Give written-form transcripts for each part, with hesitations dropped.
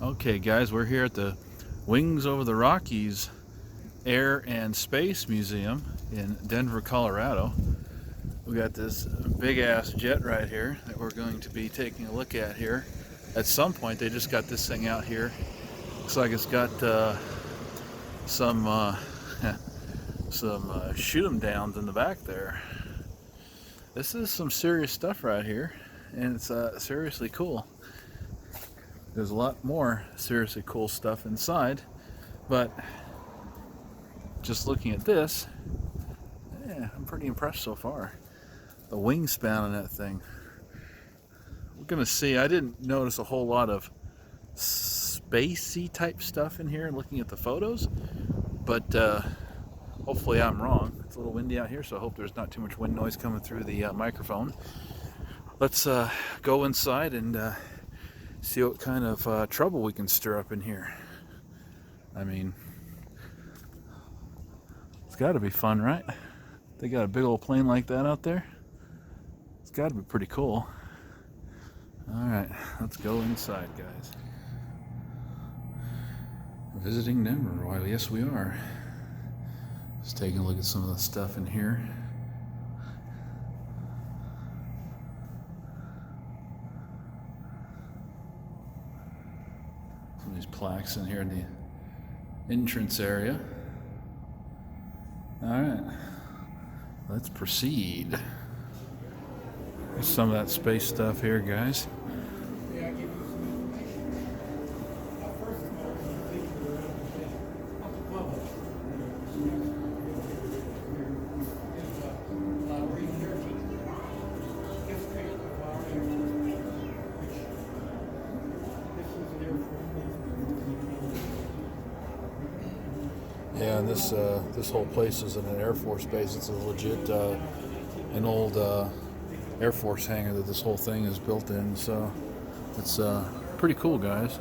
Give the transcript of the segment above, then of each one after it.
Okay guys, we're here at the Wings Over the Rockies Air and Space Museum in Denver, Colorado. We got this big ass jet right here that we're going to be taking a look at here. At some point they just got this thing out here. Looks like it's got some shoot 'em downs in the back there. This is some serious stuff right here, and it's seriously cool. There's a lot more seriously cool stuff inside, but just looking at this, yeah, I'm pretty impressed so far. The wingspan on that thing. We're gonna see. I didn't notice a whole lot of spacey type stuff in here looking at the photos, but hopefully I'm wrong. It's a little windy out here, so I hope there's not too much wind noise coming through the microphone. Let's go inside and see what kind of trouble we can stir up in here. I mean, it's got to be fun, right? They got a big old plane like that out there. It's got to be pretty cool. All right, let's go inside, guys. Visiting Denver. Why, yes, we are. Just taking a look at some of the stuff in here. Some of these plaques in here in the entrance area. All right, let's proceed. There's some of that space stuff here, guys. Yeah, and this whole place is in an Air Force base. It's a legit, an old Air Force hangar that this whole thing is built in. So it's pretty cool, guys.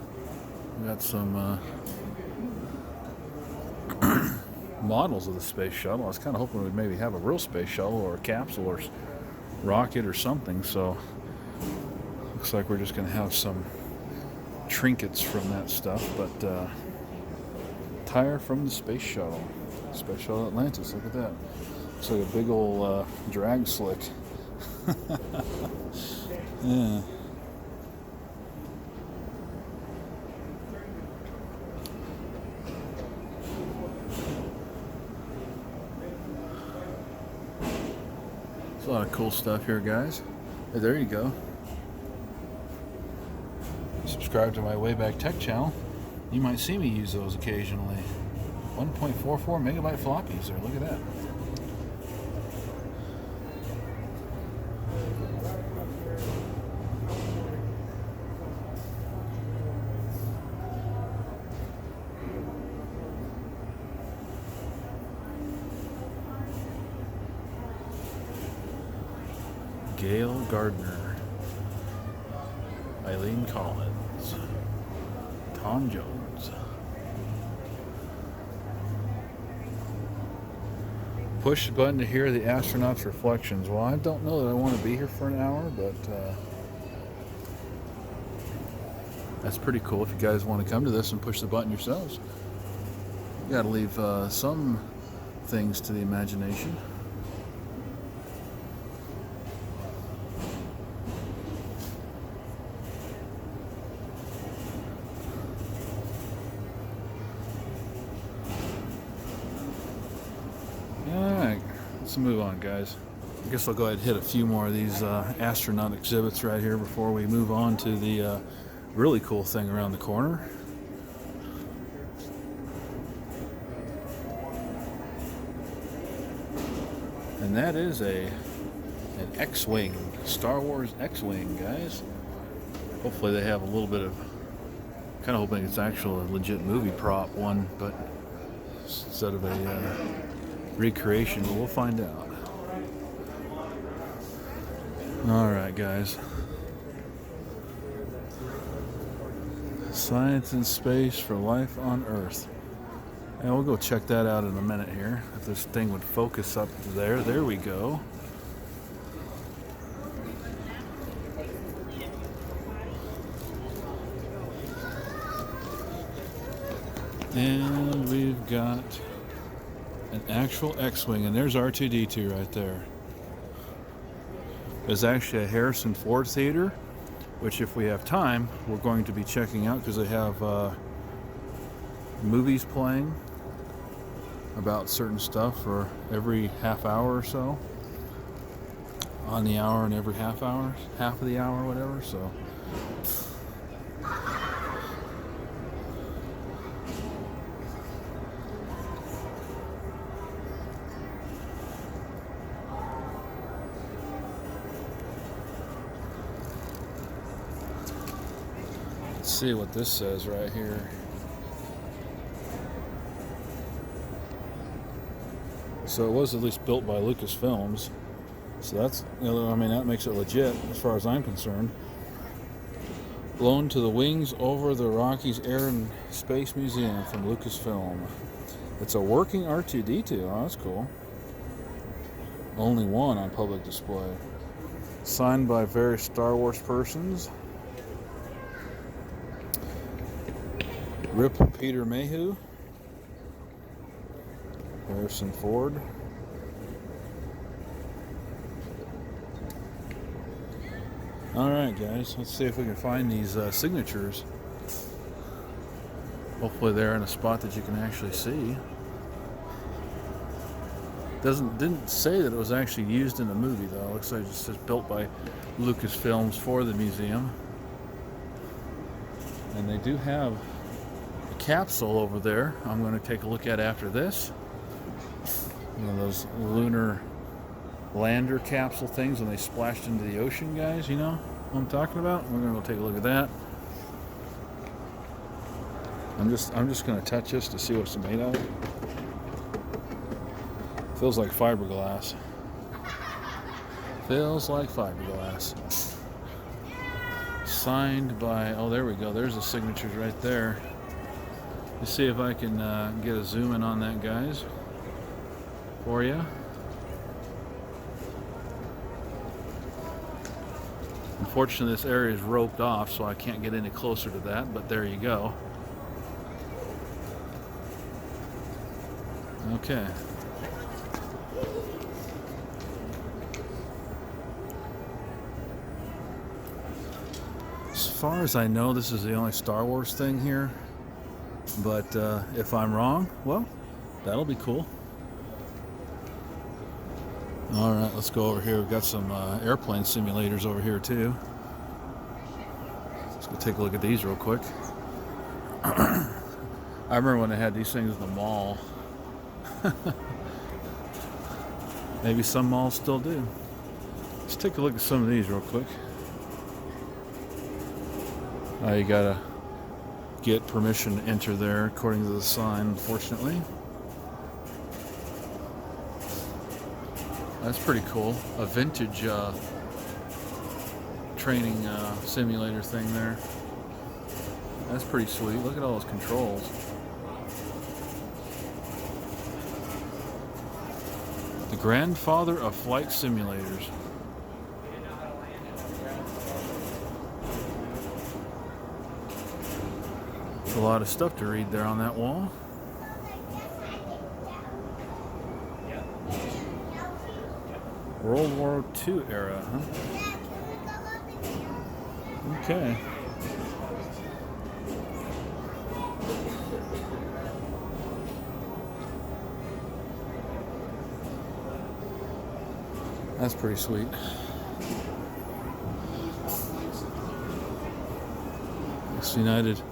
We got some models of the space shuttle. I was kind of hoping we'd maybe have a real space shuttle or a capsule or rocket or something. So looks like we're just going to have some trinkets from that stuff, but. Tire from the space shuttle Atlantis. Look at that. Looks like a big old drag slick. Yeah. There's a lot of cool stuff here, guys. Hey, there you go. Subscribe to my Wayback Tech channel. You might see me use those occasionally. 1.44 megabyte floppies there. Look at that. Gail Gardner, Eileen Collins, Tom Jones. Push the button to hear the astronauts' reflections. Well, I don't know that I want to be here for an hour, but that's pretty cool. If you guys want to come to this and push the button yourselves, you got to leave some things to the imagination. Alright, let's move on, guys. I guess I'll go ahead and hit a few more of these astronaut exhibits right here before we move on to the really cool thing around the corner. And that is an X-Wing, Star Wars X-Wing, guys. Hopefully they have a little bit of, kind of hoping it's actual legit movie prop one, but instead of a recreation, but we'll find out. Alright, guys. Science in space for life on Earth. And we'll go check that out in a minute here. If this thing would focus up to there. There we go. And we've got an actual X-Wing, and there's R2-D2 right there. There's actually a Harrison Ford theater, which if we have time, we're going to be checking out because they have movies playing about certain stuff for every half hour or so. On the hour and every half hour, half of the hour, whatever, so. Let's see what this says right here. So it was at least built by Lucasfilms. So that's, I mean, that makes it legit as far as I'm concerned. Loaned to the wings over the Rockies Air and Space Museum from Lucasfilm. It's a working R2-D2. Oh, that's cool. Only one on public display. Signed by various Star Wars persons. Rip Peter Mayhew. Harrison Ford. Alright guys, let's see if we can find these signatures. Hopefully they're in a spot that you can actually see. Didn't say that it was actually used in the movie though. It looks like it's just built by Lucasfilms for the museum. And they do have a capsule over there I'm going to take a look at after this. You know, those lunar lander capsule things when they splashed into the ocean, guys, you know what I'm talking about? We're gonna go take a look at that. I'm just gonna touch this to see what it's made of. Feels like fiberglass. Feels like fiberglass. Signed by, oh there we go, there's the signatures right there. Let's see if I can get a zoom in on that, guys, for you. Unfortunately, this area is roped off, so I can't get any closer to that, but there you go. Okay. As far as I know, this is the only Star Wars thing here, but if I'm wrong, well, that'll be cool. Alright, let's go over here. We've got some airplane simulators over here too. Let's go take a look at these real quick. I remember when they had these things in the mall. Maybe some malls still do. Let's take a look at some of these real quick. You gotta get permission to enter there according to the sign, unfortunately. That's pretty cool. A vintage training simulator thing there. That's pretty sweet. Look at all those controls. The grandfather of flight simulators. There's a lot of stuff to read there on that wall. World War II era, huh? Okay. That's pretty sweet. It's United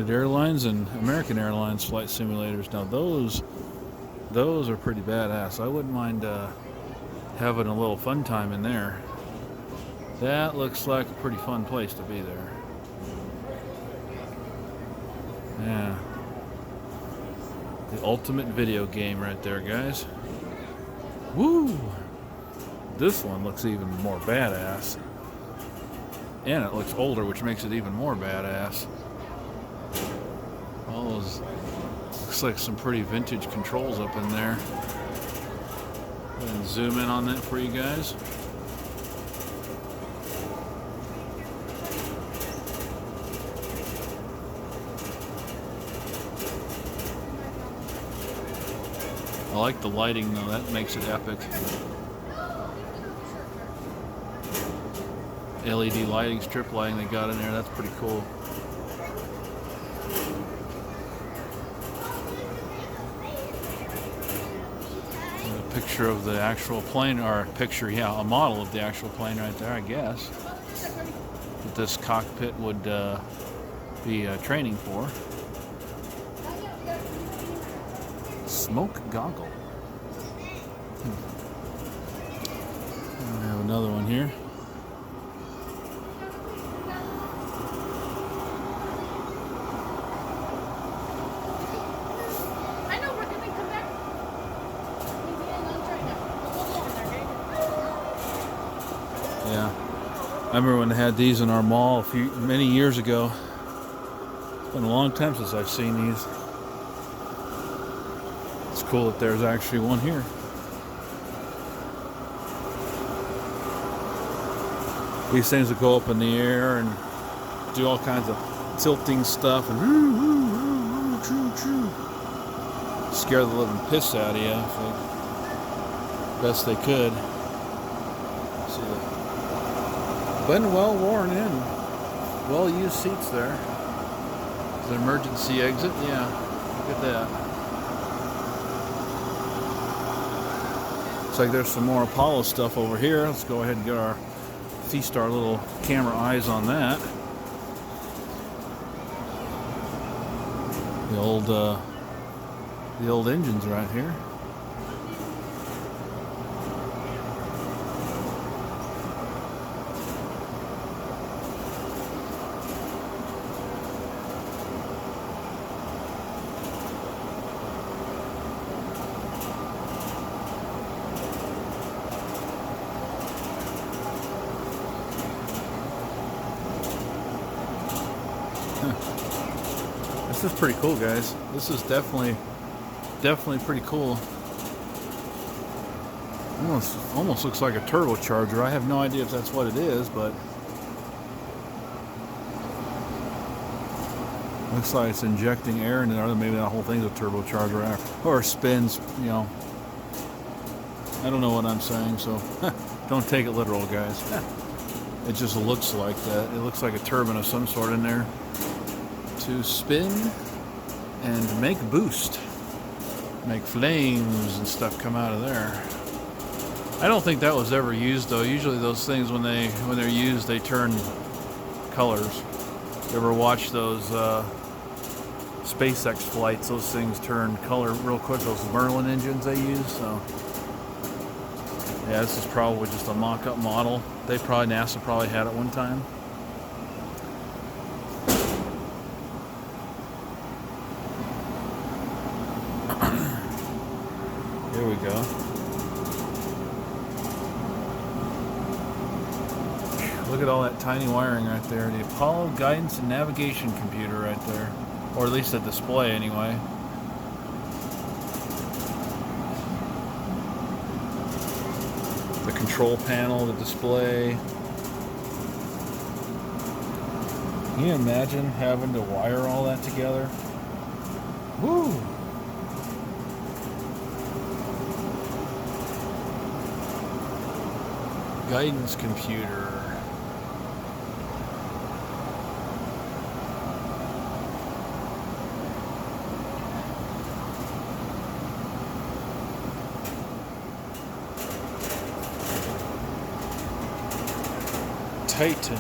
Airlines and American Airlines flight simulators. Now those are pretty badass. I wouldn't mind having a little fun time in there. That looks like a pretty fun place to be there. Yeah. The ultimate video game right there, guys. Woo! This one looks even more badass. And it looks older, which makes it even more badass. All those, looks like some pretty vintage controls up in there. Go ahead and zoom in on that for you guys. like the lighting though, that makes it epic. LED lighting, strip lighting they got in there, that's pretty cool. A picture of the actual plane, or a picture, yeah, a model of the actual plane right there, I guess. That this cockpit would be training for. Smoke goggle. We have another one here. I know we're gonna come back. Yeah, I remember when they had these in our mall many years ago. It's been a long time since I've seen these. It's cool that there's actually one here. These things will go up in the air and do all kinds of tilting stuff and scare the living piss out of you, best they could. See that? Been well worn in, well used seats there. There's an emergency exit. Yeah, look at that. Looks like there's some more Apollo stuff over here. Let's go ahead and get our feast our little camera eyes on that. The old engines right here. This is pretty cool, guys. This is definitely pretty cool. Almost looks like a turbocharger. I have no idea if that's what it is, but looks like it's injecting air into there. Maybe that whole thing's a turbocharger or spins. You know, I don't know what I'm saying, so don't take it literal, guys. It just looks like that. It looks like a turbine of some sort in there to spin and make boost, make flames and stuff come out of there. I don't think that was ever used though. Usually those things when they're used they turn colors. You ever watch those SpaceX flights? Those things turn color real quick. Those Merlin engines they use. So yeah, this is probably just a mock-up model. NASA probably had it one time. Here we go. Look at all that tiny wiring right there. The Apollo guidance and navigation computer right there. Or at least a display anyway. The control panel, the display. Can you imagine having to wire all that together? Woo! Guidance computer. Titan.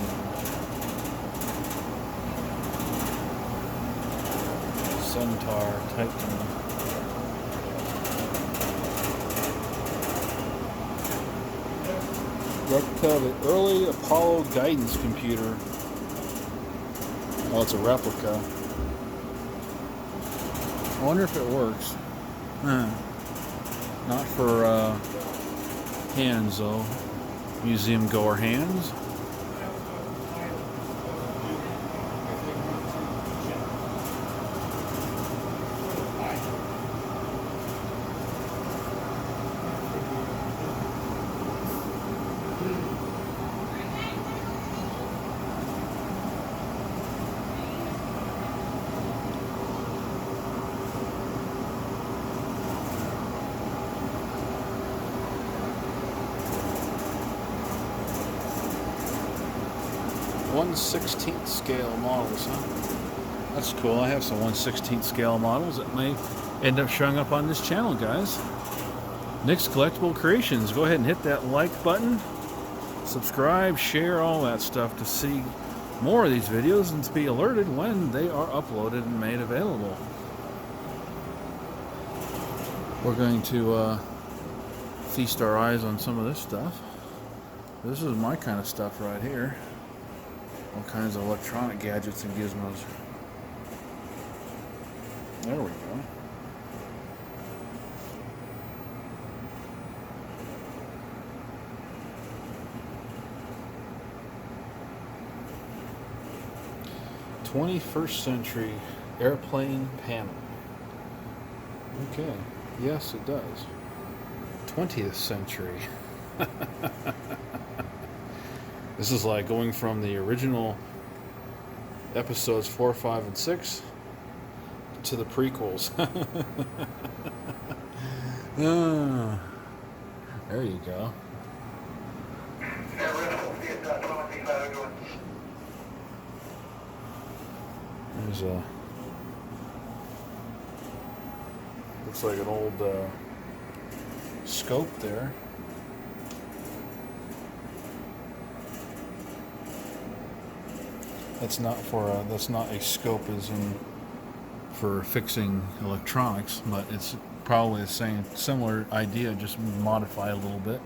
Centaur, Titan. Replica of the early Apollo guidance computer. Oh, it's a replica. I wonder if it works. Not for hands though. Museum goer hands. 1/16 scale models, huh? That's cool. I have some 1/16 scale models that may end up showing up on this channel, guys. Nick's Collectible Creations. Go ahead and hit that like button, subscribe, share, all that stuff to see more of these videos and to be alerted when they are uploaded and made available. We're going to feast our eyes on some of this stuff. This is my kind of stuff right here. All kinds of electronic gadgets and gizmos. There we go. '21st century airplane panel. Okay. Yes, it does. 20th century. This is like going from the original episodes 4, 5, and 6 to the prequels. Ah, there you go. There's a... looks like an old scope there. That's not for that's not a scope as in for fixing electronics, but it's probably the same similar idea, just modified a little bit.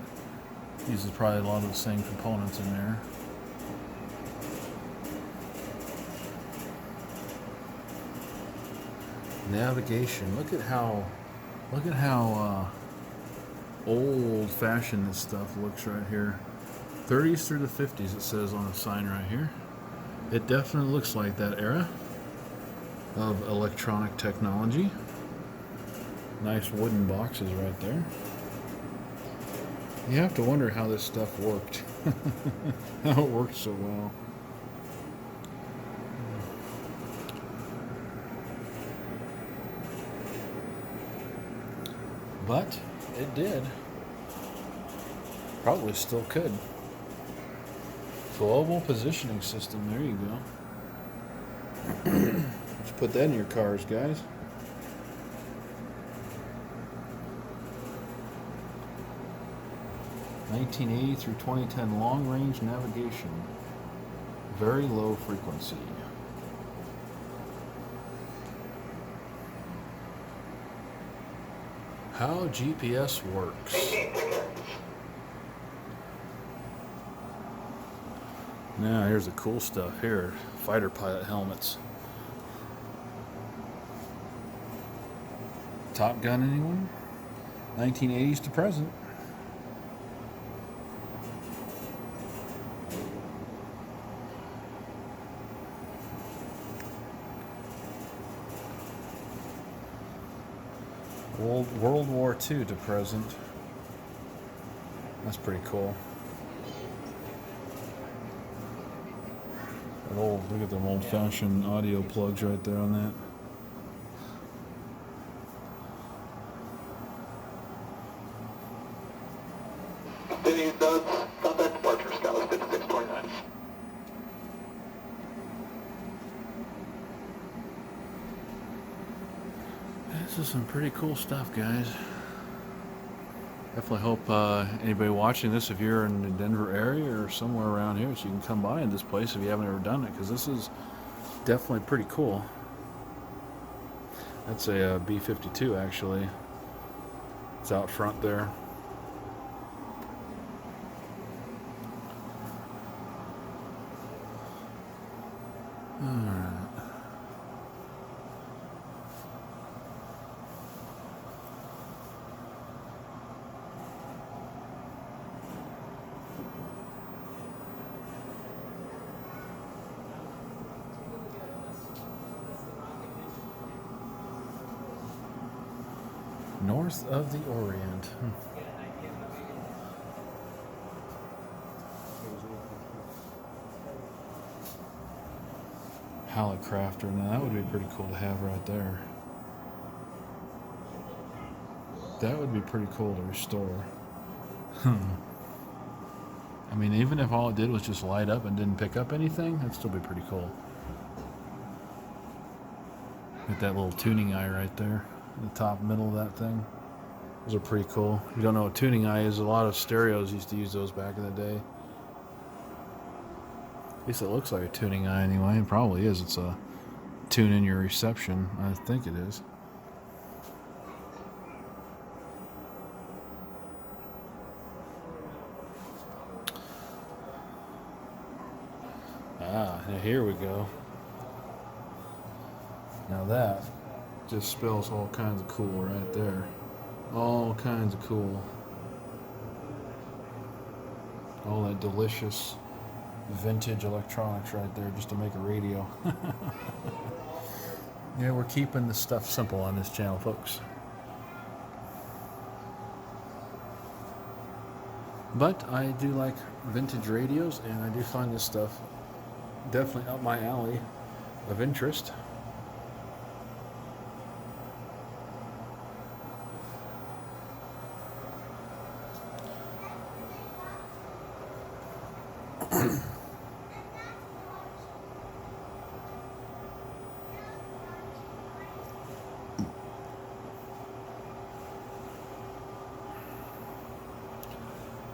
Uses probably a lot of the same components in there. Navigation. Look at how old-fashioned this stuff looks right here. 30s through the 50s, it says on the sign right here. It definitely looks like that era of electronic technology. Nice wooden boxes right there. You have to wonder how this stuff worked. How it worked so well. But it did. Probably still could. Global positioning system, there you go. Let's put that in your cars, guys. (1980 through 2010) long-range navigation. Very low frequency. How GPS works. Now here's the cool stuff here. Fighter pilot helmets. Top Gun, anyone? 1980s to present. World War II to present. That's pretty cool. Look at them old-fashioned audio plugs right there on that. This is some pretty cool stuff, guys. Definitely hope anybody watching this, if you're in the Denver area or somewhere around here, so you can come by in this place if you haven't ever done it, because this is definitely pretty cool. That's a B-52 actually. It's out front there. Alright. North of the Orient. Halicrafter. Now that would be pretty cool to have right there. That would be pretty cool to restore. I mean, even if all it did was just light up and didn't pick up anything, that'd still be pretty cool. Get that little tuning eye right there, in the top middle of that thing. Those are pretty cool. If you don't know what tuning eye is, a lot of stereos used to use those back in the day. At least it looks like a tuning eye anyway. It probably is. It's a tune in your reception. I think it is. Ah, now here we go. Now that just spells all kinds of cool right there. All kinds of cool. All that delicious vintage electronics right there just to make a radio. Yeah, we're keeping the stuff simple on this channel, folks. But I do like vintage radios, and I do find this stuff definitely up my alley of interest.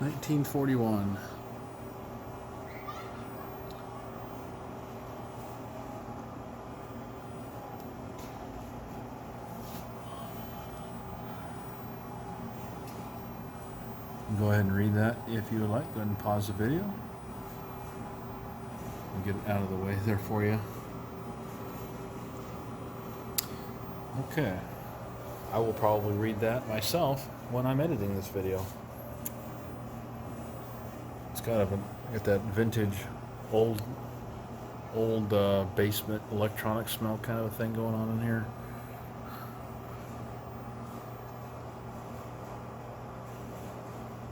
$1941. Go ahead and read that if you would like. Go ahead and pause the video. I'll get it out of the way there for you. Okay. I will probably read that myself when I'm editing this video. It's kind of got that vintage, old basement electronic smell kind of a thing going on in here.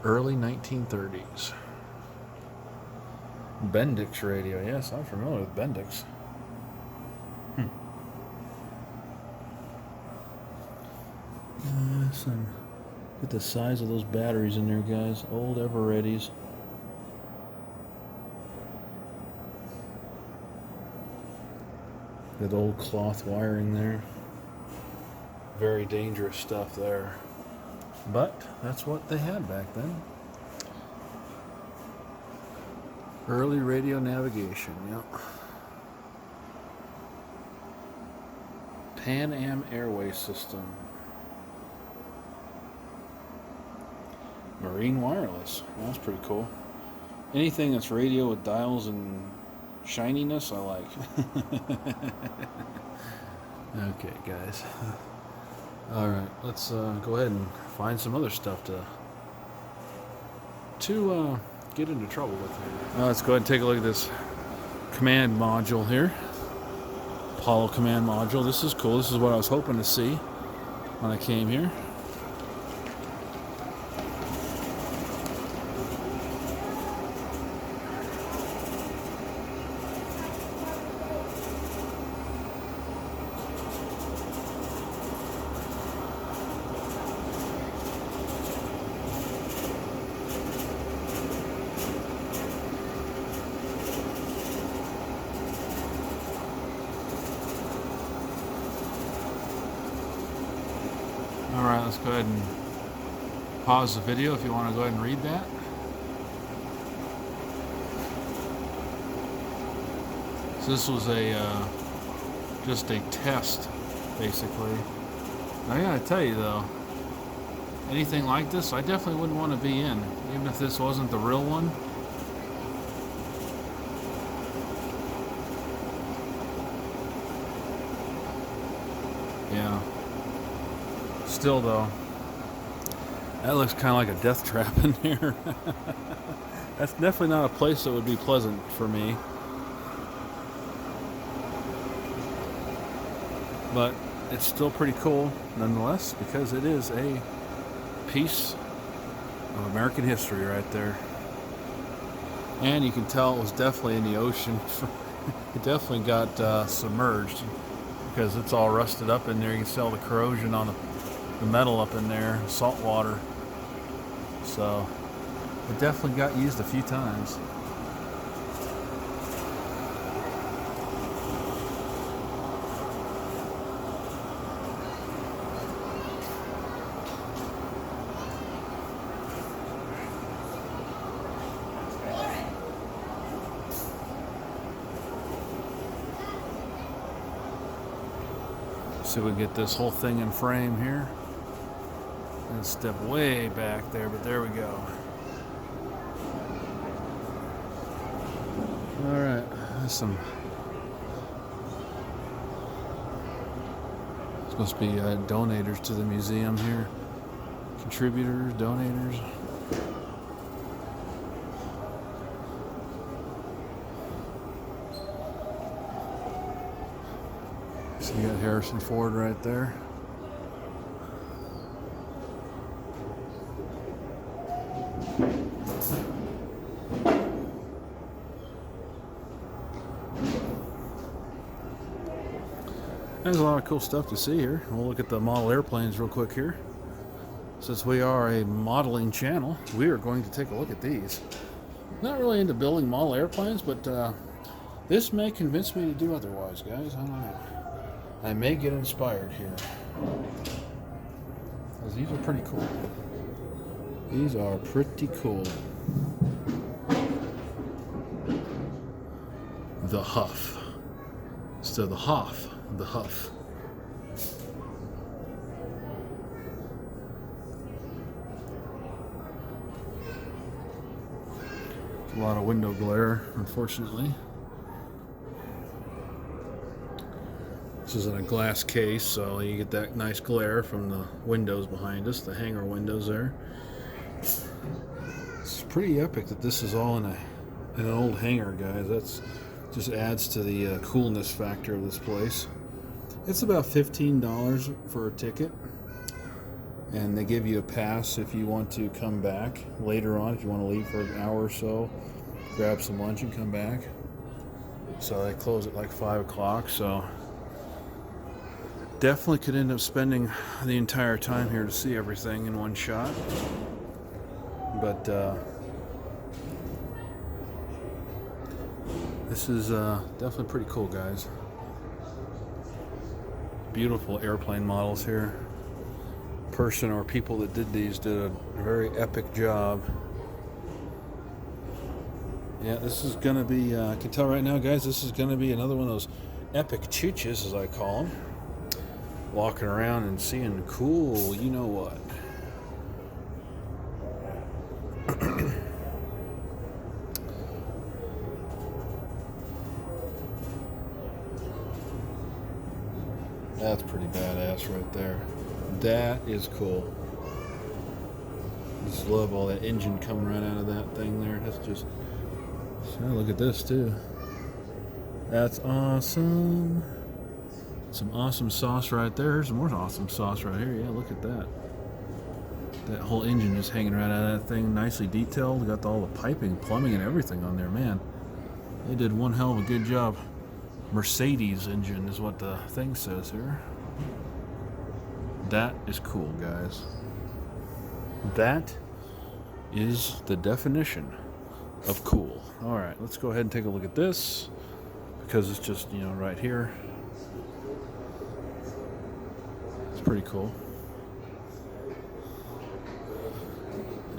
Early 1930s. Bendix radio. Yes, I'm familiar with Bendix. Look at the size of those batteries in there, guys. Old Ever-Readies. That old cloth wiring there. Very dangerous stuff there. But that's what they had back then. Early radio navigation, yep. Pan Am Airway System. Marine wireless. Well, that's pretty cool. Anything that's radio with dials and shininess, I like. Okay, guys. All right, let's go ahead and find some other stuff to get into trouble with here. Now let's go ahead and take a look at this command module here. Apollo command module. This is cool. This is what I was hoping to see when I came here. Alright, let's go ahead and pause the video if you want to go ahead and read that. So this was just a test, basically. I gotta tell you though, anything like this, I definitely wouldn't want to be in, even if this wasn't the real one. Yeah. Still though, that looks kind of like a death trap in here. That's definitely not a place that would be pleasant for me. But it's still pretty cool nonetheless, because it is a piece of American history right there. And you can tell it was definitely in the ocean. It definitely got submerged, because it's all rusted up in there. You can see all the corrosion on the metal up in there, salt water. So It definitely got used a few times. So we get this whole thing in frame here and step way back there, but there we go. All right, there's some supposed to be donators to the museum here, contributors, donators. So you got Harrison Ford right there. There's a lot of cool stuff to see here. We'll look at the model airplanes real quick here. Since we are a modeling channel, we are going to take a look at these. Not really into building model airplanes, but this may convince me to do otherwise, guys. I don't know. I may get inspired here. Because these are pretty cool. These are pretty cool. The Huff. Instead of the Hoff, the Huff. A lot of window glare, unfortunately. This is in a glass case, so you get that nice glare from the windows behind us, the hangar windows there. It's pretty epic that this is all in an old hangar, guys. That's just adds to the coolness factor of this place. It's about $15 for a ticket, and they give you a pass if you want to come back later on. If you want to leave for an hour or so, grab some lunch and come back. So they close at like 5 o'clock, so definitely could end up spending the entire time here to see everything in one shot. But this is definitely pretty cool, guys. Beautiful airplane models here. Person or people that did these did a very epic job. Yeah, this is gonna be, I can tell right now, guys, this is gonna be another one of those epic chooches, as I call them. Walking around and seeing cool, you know what. That's pretty badass right there. That is cool. Just love all that engine coming right out of that thing there. That's just, so look at this too. That's awesome. Some awesome sauce right there. There's some more awesome sauce right here. Yeah, look at that. That whole engine just hanging right out of that thing. Nicely detailed. Got all the piping, plumbing, and everything on there, man. They did one hell of a good job. Mercedes engine is what the thing says here. That is cool, guys. That is the definition of cool. All right, let's go ahead and take a look at this because it's just, you know, right here. It's pretty cool.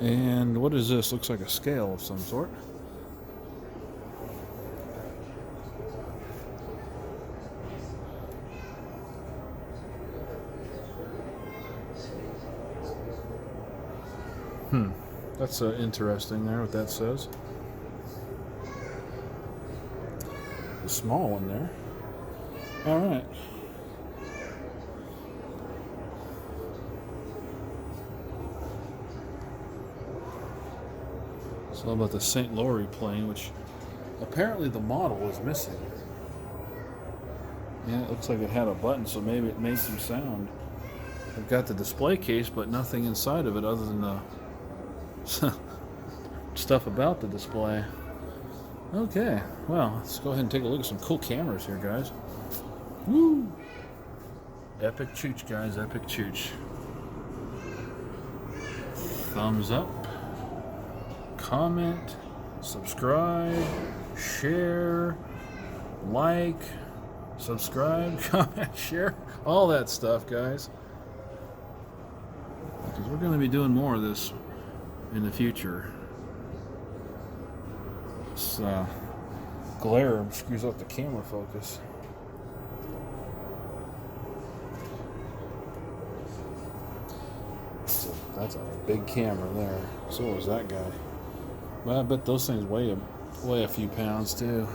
And what is this? Looks like a scale of some sort. That's interesting there, what that says. A small one there. All right. So about the St. Laurie plane, which apparently the model was missing. Yeah, it looks like it had a button, so maybe it made some sound. I've got the display case, but nothing inside of it other than the stuff about the display. Okay, well, let's go ahead and take a look at some cool cameras here, guys. Woo! Epic chooch, guys, epic chooch. Thumbs up. comment, subscribe, share, like, subscribe, comment, share, all that stuff, guys. Because we're going to be doing more of this in the future. This glare screws up the camera focus. That's a big camera there. So was that guy. Well, I bet those things weigh a few pounds too.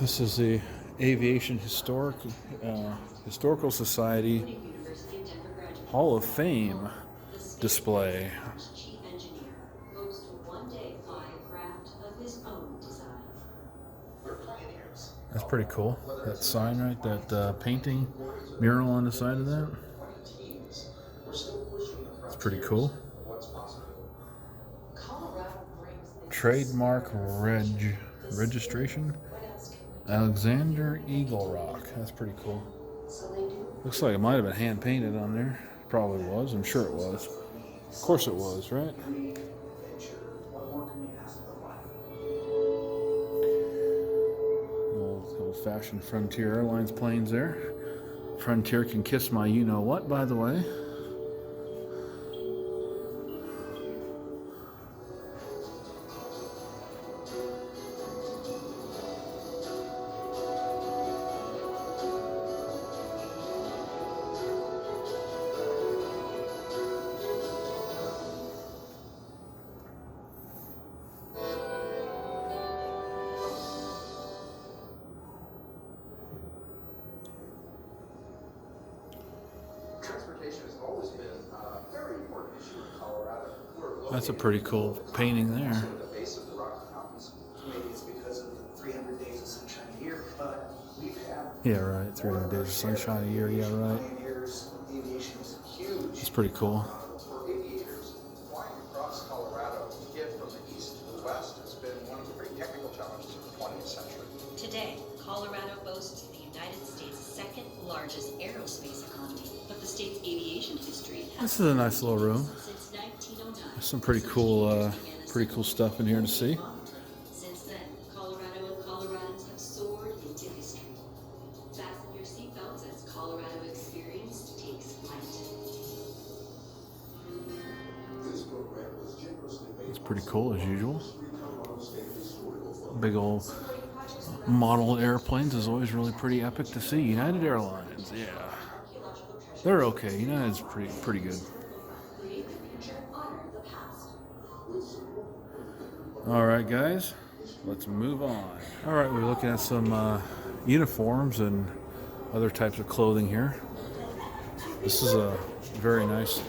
This is the Aviation Historical Society Hall of Fame display. That's pretty cool. That sign right, that painting mural on the side of that. It's pretty cool. Trademark registration. Alexander Eagle Rock. That's pretty cool. Looks like it might have been hand painted on there. Probably was. I'm sure it was. Of course it was, right? Old-fashioned Frontier Airlines planes there. Frontier can kiss my you-know-what, by the way. Transportation has always been a very important issue in Colorado. That's a pretty cool painting there. At the base of the Rocky Mountains. Maybe it's because of the 300 days of sunshine a year, but we've had... Yeah, right. 300 days of sunshine a year. Yeah, right. Aviation is huge. It's pretty cool. For aviators, flying across Colorado to get from the east to the west has been one of the great technical challenges of the 20th century. Today, Colorado boasts the United States' second largest aerospace economy, but the state's aviation history has This is a nice little room. since 1909. There's some pretty cool stuff in here to see. Since then, Colorado and Coloradans have soared into history. Fasten your seatbelts as Colorado Experience takes flight. It's pretty cool as usual. Big old model airplanes is always really pretty epic to see. United Airlines, yeah. They're okay. United's pretty good. Alright guys, let's move on. Alright, we're looking at some uniforms and other types of clothing here. This is a very nice...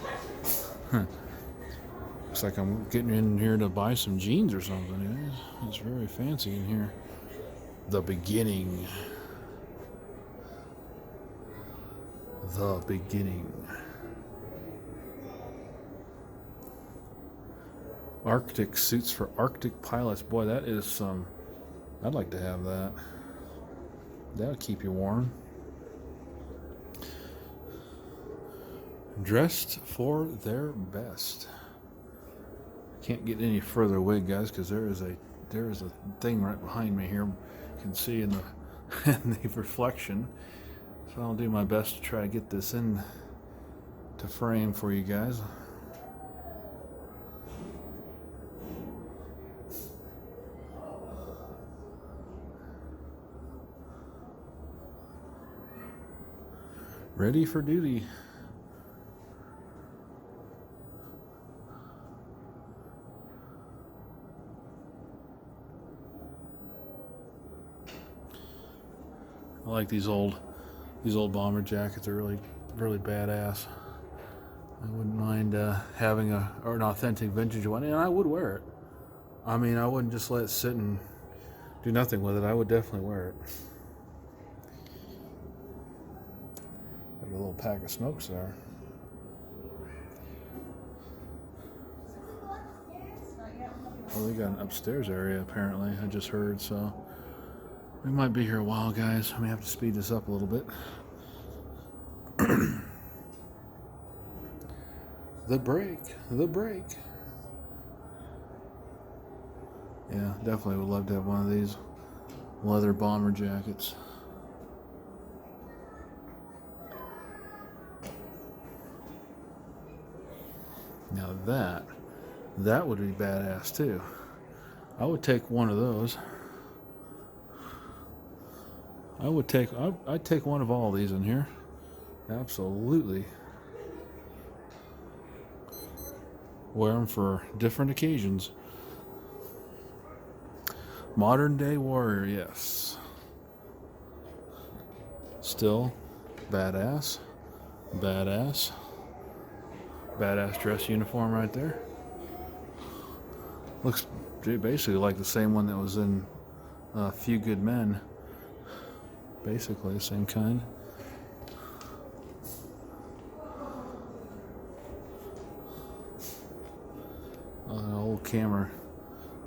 Looks like I'm getting in here to buy some jeans or something. It's very fancy in here. The beginning. The beginning. Arctic suits for Arctic pilots. Boy, that is some... I'd like to have that. That'll keep you warm. Dressed for their best. Can't get any further away, guys, because there is a thing right behind me here. You can see in the in the reflection. So I'll do my best to try to get this in to frame for you guys. Ready for duty. I like these old bomber jackets. They're really badass. I wouldn't mind having an authentic vintage one, and I would wear it. I mean, I wouldn't just let it sit and do nothing with it. I would definitely wear it. Have a little pack of smokes there. Oh, they got an upstairs area apparently. I just heard so. We might be here a while, guys. We have to speed this up a little bit. The break. Yeah, definitely would love to have one of these leather bomber jackets. Now that would be badass too. I would take one of those. I'd take one of all these in here. Absolutely. Wear them for different occasions. Modern day warrior, yes. Still badass. Badass dress uniform right there. Looks basically like the same one that was in A Few Good Men. Basically the same kind.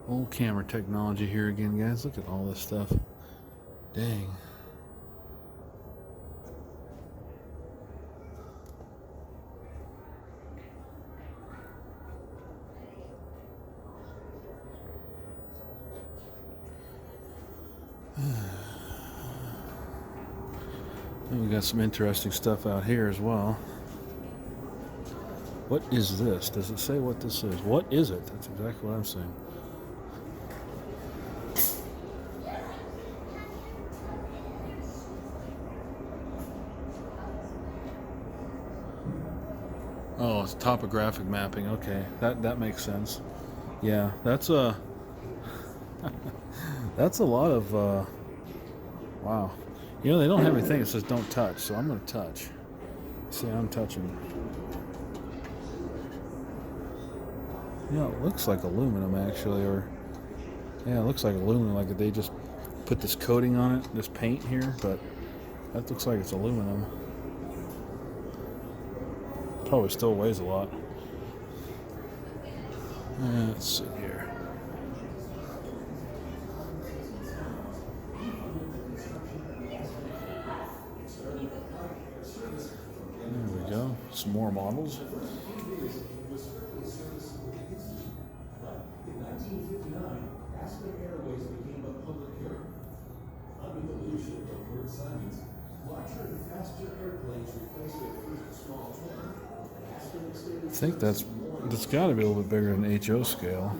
Old camera technology here again, guys. Look at all this stuff. Dang. We got some interesting stuff out here as well. What is this? Does it say what this is? What is it? That's exactly what I'm saying. Oh, it's topographic mapping. Okay, that makes sense. Yeah, that's a that's a lot of wow. You know, they don't have anything that says don't touch, so I'm going to touch. See, I'm touching. Yeah, it looks like aluminum actually, or yeah, it looks like aluminum, like they just put this coating on it, this paint here, but that looks like it's aluminum. Probably still weighs a lot. Let's see here. There we go. Some more models. I think that's got to be a little bit bigger than HO scale.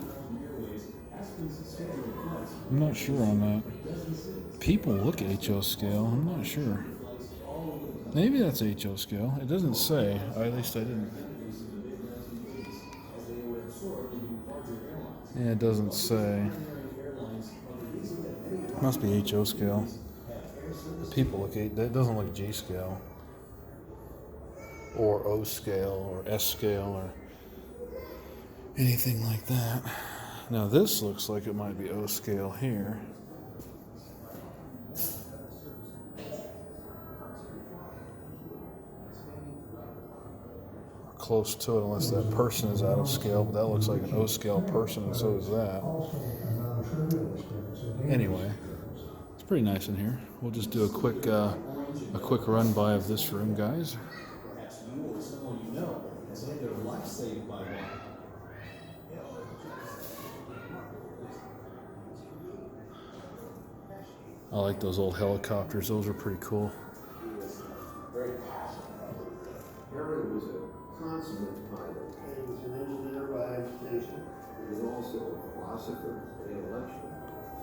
I'm not sure on that. People look at HO scale. I'm not sure. Maybe that's HO scale. It doesn't say. At least I didn't. Yeah, it doesn't say. It must be HO scale. People look at that. Doesn't look G scale or O scale or S scale or anything like that. Now this looks like it might be O scale here. Close to it, unless that person is out of scale, but that looks like an O scale person, and so does that. Anyway, it's pretty nice in here. We'll just do a quick run by of this room, guys. Perhaps you or someone you know has had their life saved by one. I like those old helicopters. Those are pretty cool. Very passionate. Harry was a consummate pilot. He was an engineer by education. He was also a philosopher, an intellectual,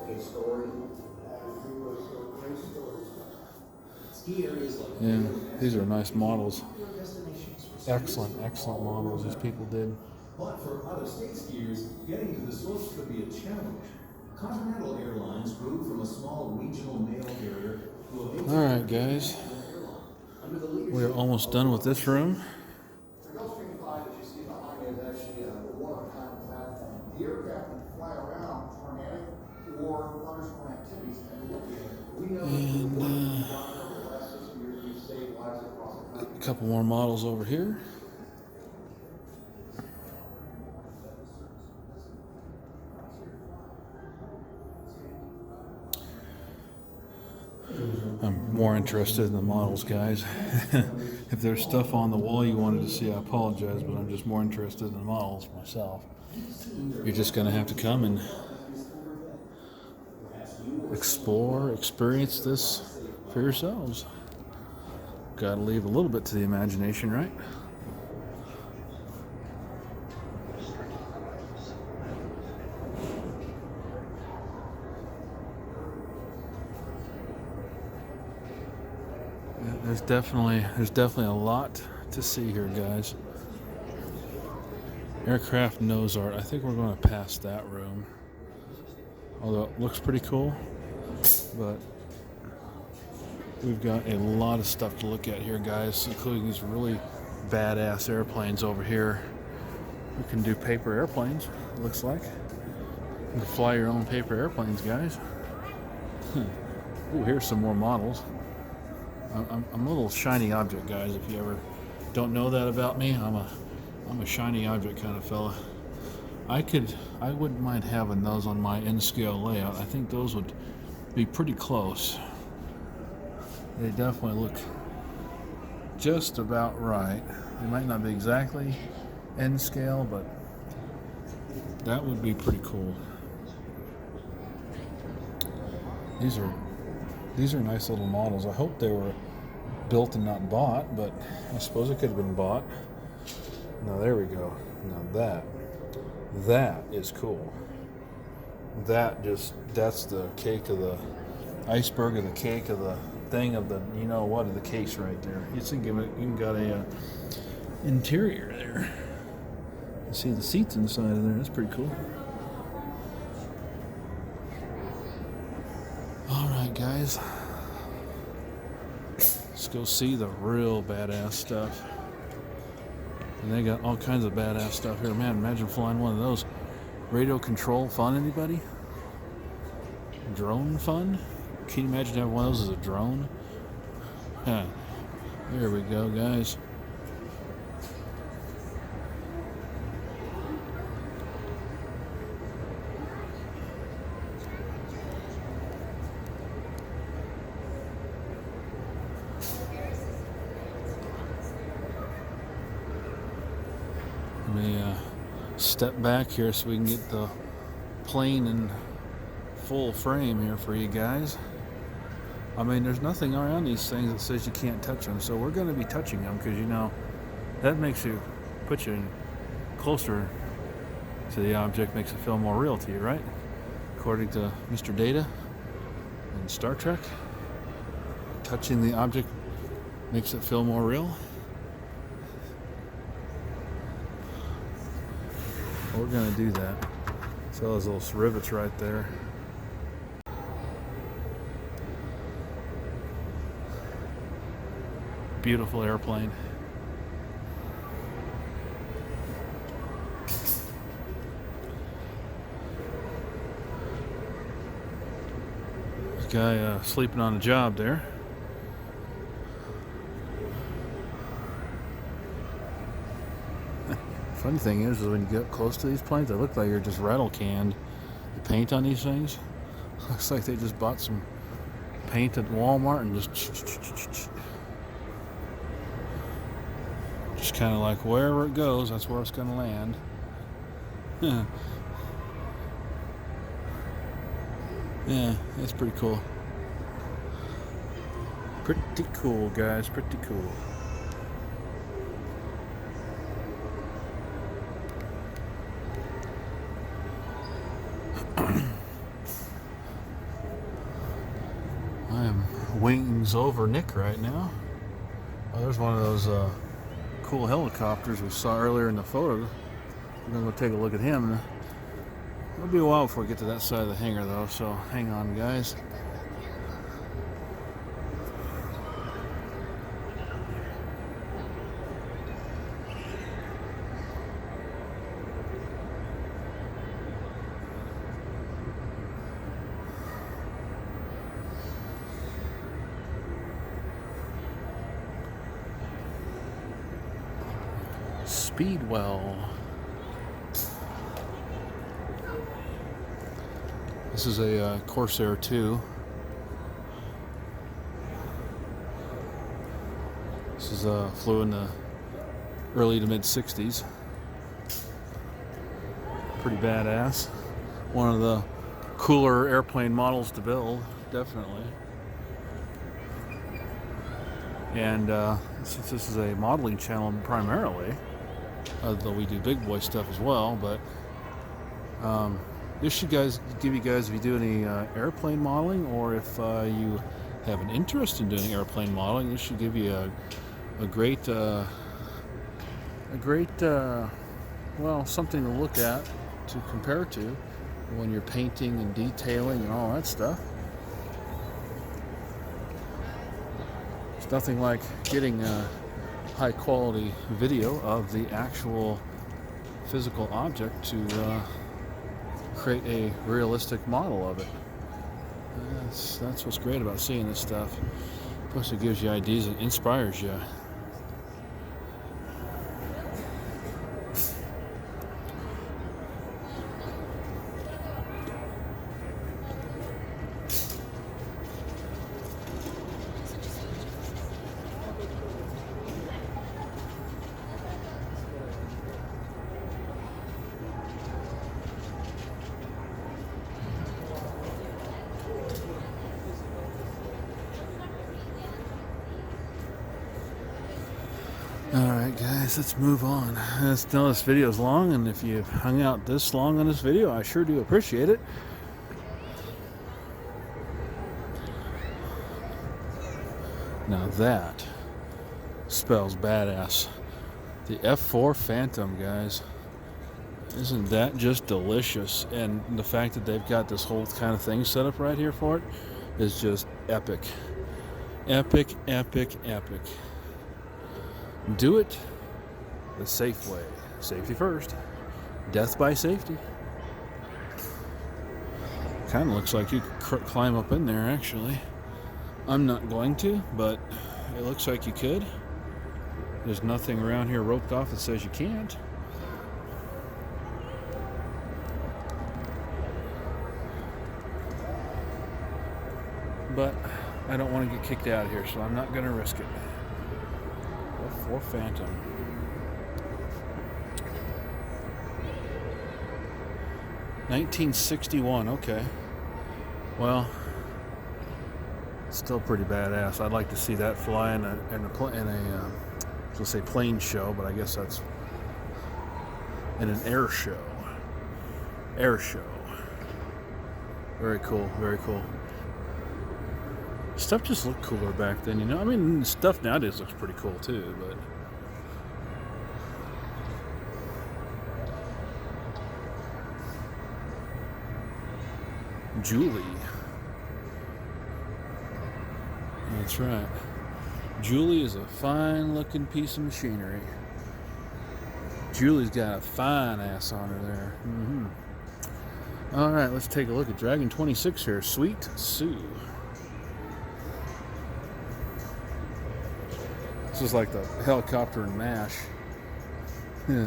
a historian, and he was a great storyteller. Ski areas like Yeah, these are nice models. Excellent models these people did. But for out-of-state skiers, getting to the slopes could be a challenge. Continental Airlines grew from a small regional mail carrier to a major All right, guys. We are almost done with this room. The Gulfstream 5 that you see behind me is actually a one-of-a-kind platform. The aircraft can fly around tornadic or thunderstorm activities, and we know that the last 6 years we've saved lives across the country. A couple more models over here. I'm more interested in the models, guys. If there's stuff on the wall you wanted to see, I apologize, but I'm just more interested in the models myself. You're just going to have to come and explore, experience this for yourselves. Got to leave a little bit to the imagination, right? There's definitely a lot to see here, guys. Aircraft nose art. I think we're going to pass that room. Although it looks pretty cool, but we've got a lot of stuff to look at here, guys, including these really badass airplanes over here. You can do paper airplanes, it looks like. You can fly your own paper airplanes, guys. Ooh, here's some more models. I'm a little shiny object, guys. If you ever don't know that about me, I'm a shiny object kind of fella. I wouldn't mind having those on my N-scale layout. I think those would be pretty close. They definitely look just about right. They might not be exactly N-scale, but that would be pretty cool. These are nice little models. I hope they were built and not bought, but I suppose it could have been bought. Now there we go. Now that is cool. That's the cake of the iceberg, of the cake of the thing of the, you know what, of the case right there. You even got a interior there. You see the seats inside of there. That's pretty cool. All right, guys. Let's go see the real badass stuff. And they got all kinds of badass stuff here. Man, imagine flying one of those. Radio control fun, anybody? Drone fun? Can you imagine having one of those as a drone? Huh. There we go, guys. Let me step back here so we can get the plane in full frame here for you guys. I mean, there's nothing around these things that says you can't touch them, so we're going to be touching them because, you know, that puts you closer to the object, makes it feel more real to you, right? According to Mr. Data in Star Trek, touching the object makes it feel more real. We're going to do that. So those little rivets right there. Beautiful airplane. This guy sleeping on a job there. Funny thing is when you get up close to these planes, they look like you're just rattle canned. The paint on these things looks like they just bought some paint at Walmart and just kind of like wherever it goes, that's where it's going to land. Yeah, that's pretty cool. Pretty cool, guys. Pretty cool. I am wings over Nick right now. Oh, there's one of those cool helicopters we saw earlier in the photo. We're gonna go take a look at him. It'll be a while before we get to that side of the hangar though, so hang on, guys. Speedwell. This is a Corsair 2. This is flew in the early to mid 60s. Pretty badass. One of the cooler airplane models to build, definitely. And since this is a modeling channel primarily, though we do big boy stuff as well, but this should give you guys, if you do any airplane modeling, or if you have an interest in doing airplane modeling, this should give you a great well, something to look at, to compare to when you're painting and detailing and all that stuff. It's nothing like getting a high quality video of the actual physical object to create a realistic model of it. That's what's great about seeing this stuff. Plus it gives you ideas and inspires you. Alright guys, let's move on. I know this video is long, and if you've hung out this long on this video, I sure do appreciate it. Now that spells badass. The F4 Phantom, guys. Isn't that just delicious? And the fact that they've got this whole kind of thing set up right here for it is just epic. Epic, epic, epic. Do it the safe way. Safety first. Death by safety. Kind of looks like you could climb up in there, actually. I'm not going to, but it looks like you could. There's nothing around here roped off that says you can't. But I don't want to get kicked out of here, so I'm not going to risk it. F4 Phantom. $1961. Okay. Well, still pretty badass. I'd like to see that fly in a let's say plane show, but I guess that's in an air show. Air show. Very cool. Very cool. Stuff just looked cooler back then, you know. I mean, stuff nowadays looks pretty cool too, but Julie. That's right. Julie is a fine-looking piece of machinery. Julie's got a fine ass on her there. All right, let's take a look at Dragon 26 here. Sweet Sue. This is like the helicopter in MASH. Yeah.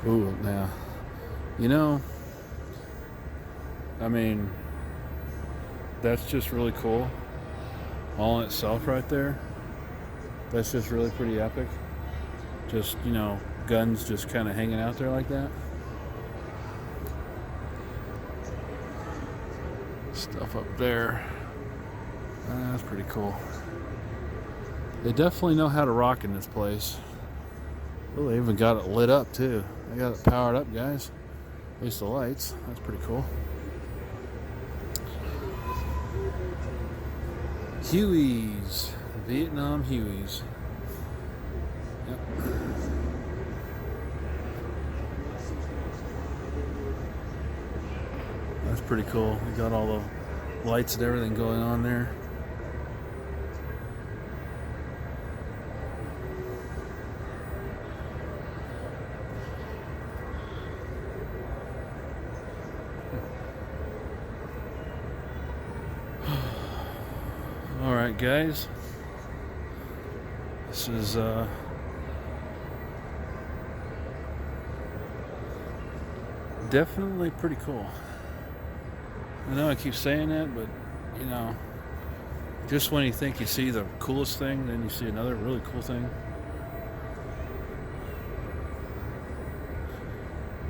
Ooh, now, you know, I mean, that's just really cool. All in itself right there. That's just really pretty epic. Just, you know, guns just kind of hanging out there like that. Stuff up there. That's pretty cool. They definitely know how to rock in this place. Oh, they even got it lit up too. They got it powered up, guys. At least the lights. That's pretty cool. Hueys. Vietnam Hueys. Yep. That's pretty cool. We got all the lights and everything going on there. All right, guys. This is definitely pretty cool. I know I keep saying that, but you know, just when you think you see the coolest thing, then you see another really cool thing.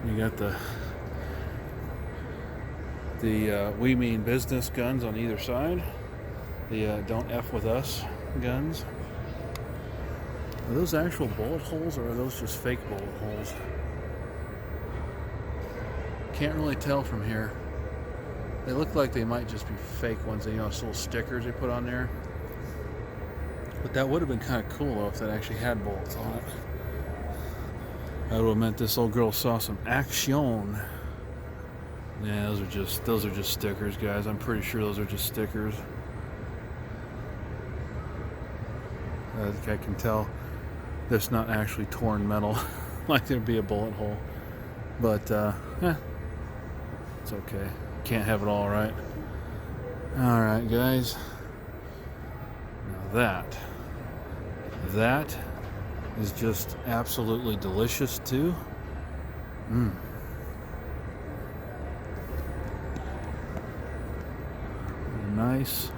You got the we mean business guns on either side. The don't F with us guns. Are those actual bullet holes or are those just fake bullet holes? Can't really tell from here. They look like they might just be fake ones, you know, those little stickers they put on there. But that would have been kind of cool though if that actually had bullets on it. That would have meant this old girl saw some action. Yeah, those are just stickers, guys. I'm pretty sure those are just stickers. I think I can tell that's not actually torn metal like there'd be a bullet hole. But it's okay. Can't have it all, right? All right, guys. Now that is just absolutely delicious too. Nice,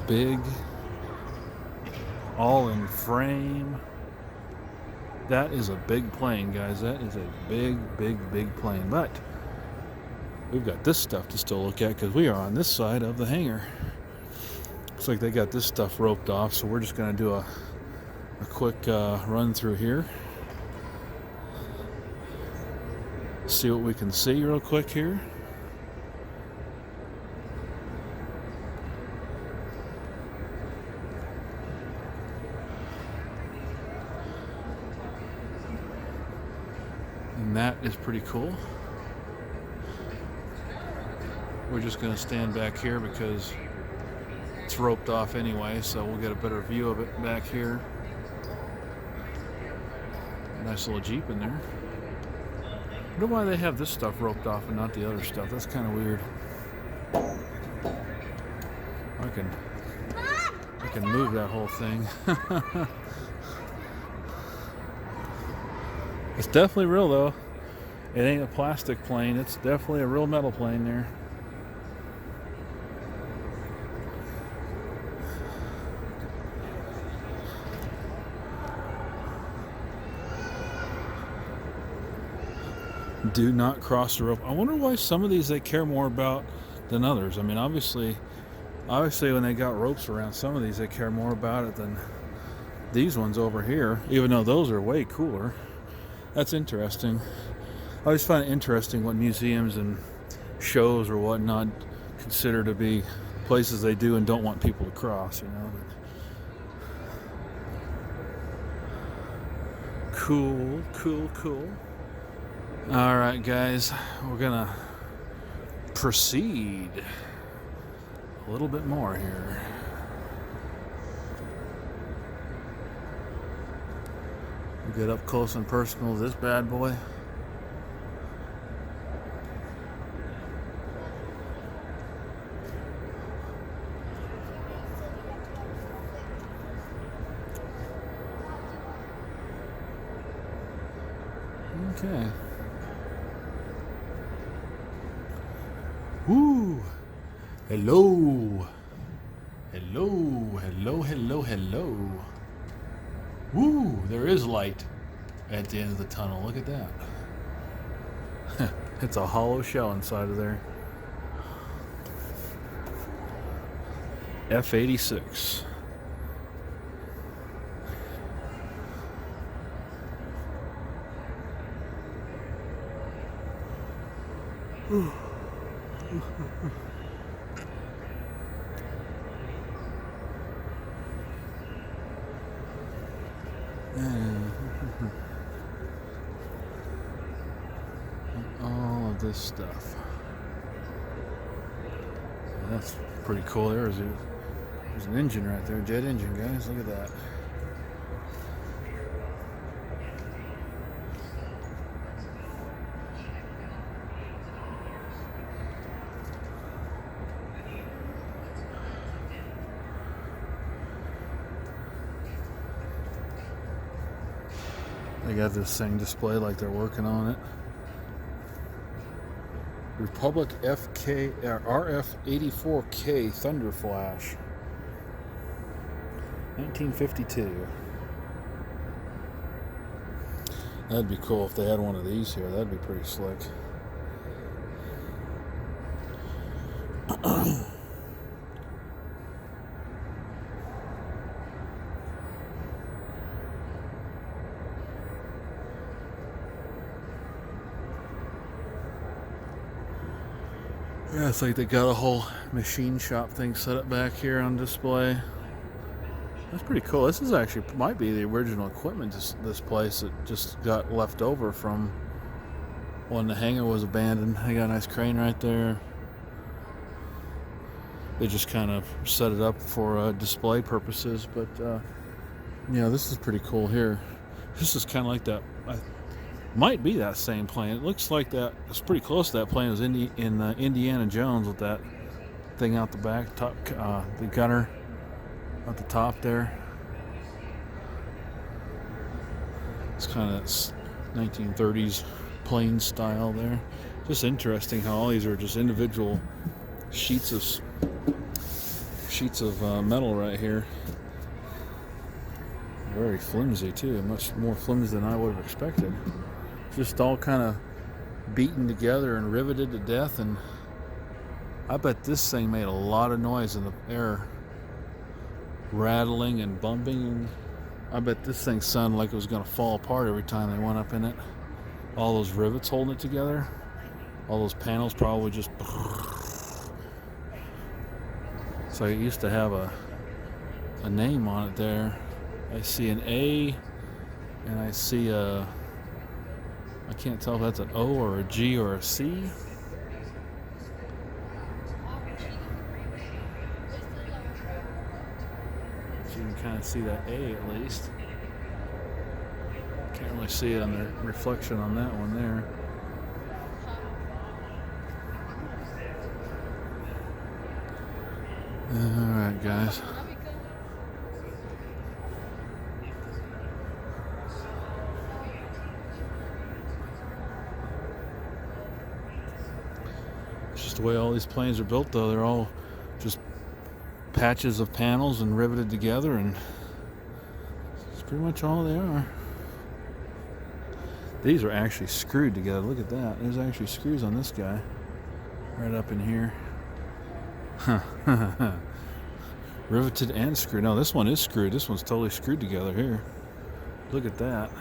big, all in frame. That is a big plane, guys. That is a big, big, big plane. But we've got this stuff to still look at because we are on this side of the hangar. Looks like they got this stuff roped off, so we're just going to do a quick run through here. See what we can see real quick here. And that is pretty cool. We're just going to stand back here because it's roped off anyway, so we'll get a better view of it back here. Nice little Jeep in there. I wonder why they have this stuff roped off and not the other stuff. That's kind of weird. I can move that whole thing. It's definitely real though. It ain't a plastic plane. It's definitely a real metal plane there. Do not cross the rope. I wonder why some of these they care more about than others. I mean, obviously when they got ropes around some of these, they care more about it than these ones over here, even though those are way cooler. That's interesting. I always find it interesting what museums and shows or whatnot consider to be places they do and don't want people to cross, you know. Cool, cool, cool. All right, guys, we're gonna proceed a little bit more here. Get up close and personal to this bad boy. Okay. Woo! Hello! Hello, hello, hello, hello. Woo! There is light at the end of the tunnel. Look at that. It's a hollow shell inside of there. F-86. All of this stuff. That's pretty cool. There's an engine right there, jet engine, guys. Look at that. They got this thing displayed like they're working on it. Republic RF-84K Thunder Flash. 1952. That'd be cool if they had one of these here. That'd be pretty slick. Yeah, it's like they got a whole machine shop thing set up back here on display. That's pretty cool. This is actually might be the original equipment. This place that just got left over from when the hangar was abandoned. They got a nice crane right there. They just kind of set it up for display purposes, but yeah, this is pretty cool here. This is kind of like that. Might be that same plane. It looks like that. It's pretty close to that plane. It was in Indiana Jones with that thing out the back, top, the gunner at the top there. It's kind of 1930s plane style there. Just interesting how all these are just individual sheets of metal right here. Very flimsy too. Much more flimsy than I would have expected. Just all kind of beaten together and riveted to death, and I bet this thing made a lot of noise in the air, rattling and bumping, and I bet this thing sounded like it was going to fall apart every time they went up in it. All those rivets holding it together, all those panels probably just. So it used to have a name on it there. I see an A, and I see a. I can't tell if that's an O or a G or a C. So you can kind of see that A at least. Can't really see it on the reflection on that one there. Alright, guys. The way all these planes are built, though, they're all just patches of panels and riveted together, and that's pretty much all they are. These are actually screwed together. Look at that. There's actually screws on this guy right up in here. Riveted and screwed. No, this one is screwed. This one's totally screwed together here. Look at that.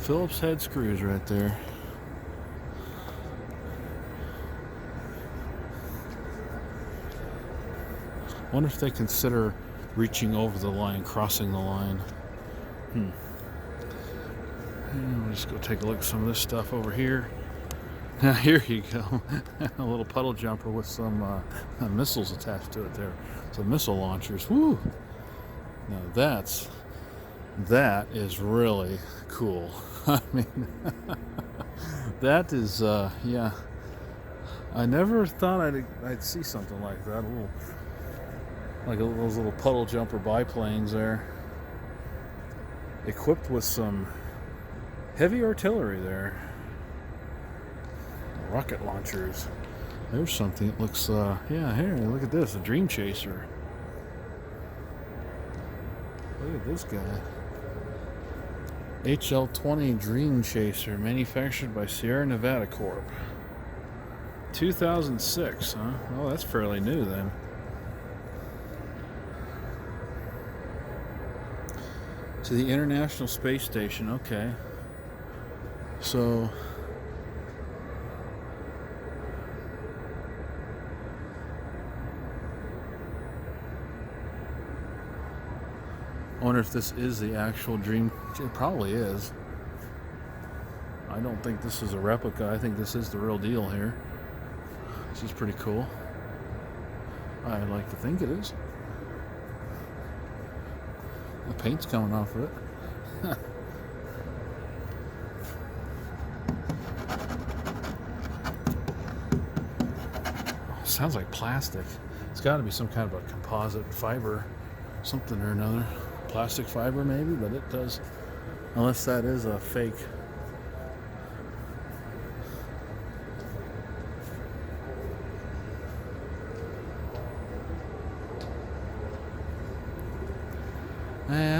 Phillips head screws right there. Wonder if they consider reaching over the line, crossing the line. And we'll just go take a look at some of this stuff over here. Now here you go, a little puddle jumper with some missiles attached to it there. Some missile launchers. Woo! Now that is really cool. I mean, that is yeah. I never thought I'd see something like that. Those little puddle jumper biplanes there, equipped with some heavy artillery there. Rocket launchers. There's something that looks, yeah, here, look at this, a Dreamchaser. Look at this guy. HL-20 Dreamchaser, manufactured by Sierra Nevada Corp. 2006, huh? Oh, that's fairly new then. To the International Space Station, okay. So I wonder if this is the actual Dream. It probably is. I don't think this is a replica. I think this is the real deal here. This is pretty cool. I'd like to think it is. The paint's coming off of it. Sounds like plastic. It's got to be some kind of a composite fiber, something or another. Plastic fiber maybe, but it does. Unless that is a fake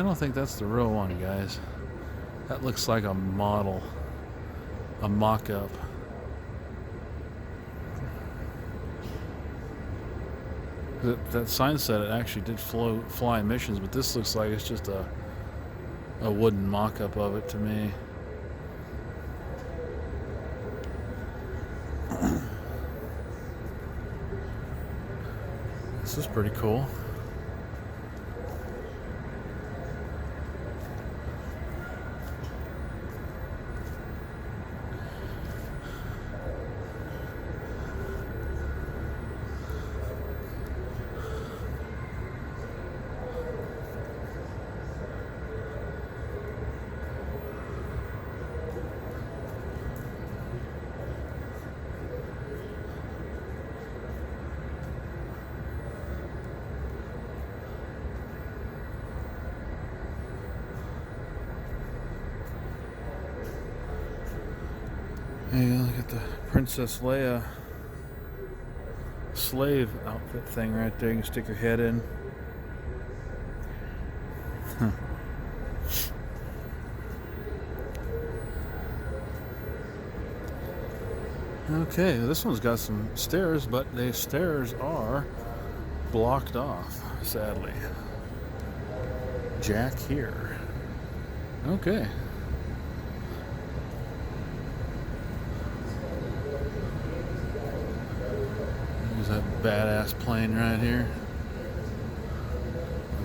I don't think that's the real one, guys. That looks like a model, a mock-up. That sign said it actually did fly missions, but this looks like it's just a wooden mock-up of it to me. This is pretty cool. Hey, look at the Princess Leia slave outfit thing right there. You can stick your head in. Huh. Okay, this one's got some stairs, but the stairs are blocked off, sadly. Jack here. Okay. There's that badass plane right here.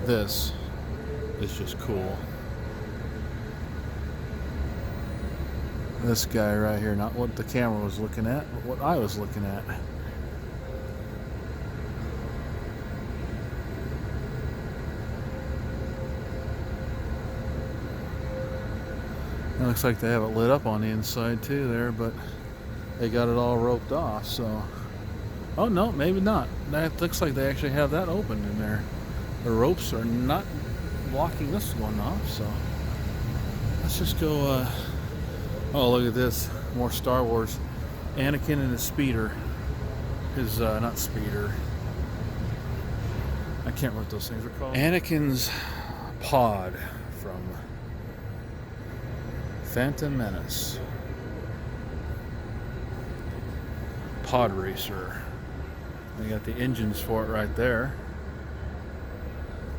This is just cool. This guy right here, not what the camera was looking at, but what I was looking at. It looks like they have it lit up on the inside too there, but they got it all roped off, so. Oh no, maybe not. That looks like they actually have that open in there. The ropes are not blocking this one off, so. Let's just go, oh, look at this. More Star Wars. Anakin and his speeder. His, not speeder. I can't remember what those things are called. Anakin's pod from Phantom Menace. Pod racer. They got the engines for it right there.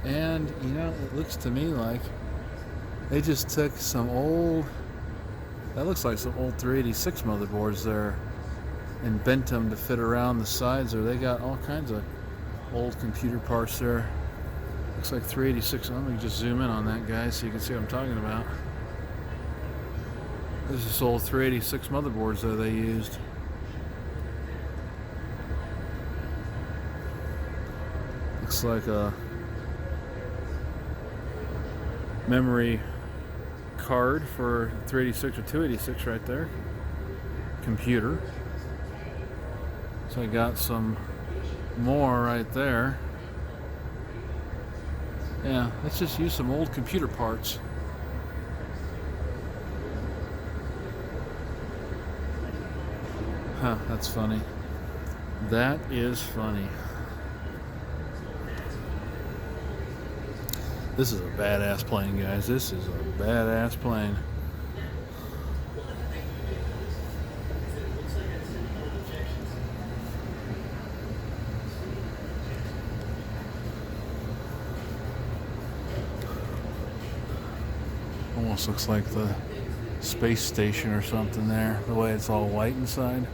And, you know, it looks to me like they just took some old, that looks like some old 386 motherboards there and bent them to fit around the sides there. They got all kinds of old computer parts there. Looks like 386. Let me just zoom in on that, guys, so you can see what I'm talking about. This is old 386 motherboards that they used. Looks like a memory card for 386 or 286 right there. Computer. So I got some more right there. Yeah, let's just use some old computer parts. Huh, that's funny. That is funny. This is a badass plane, guys. This is a badass plane. Almost looks like the space station or something there, the way it's all white inside.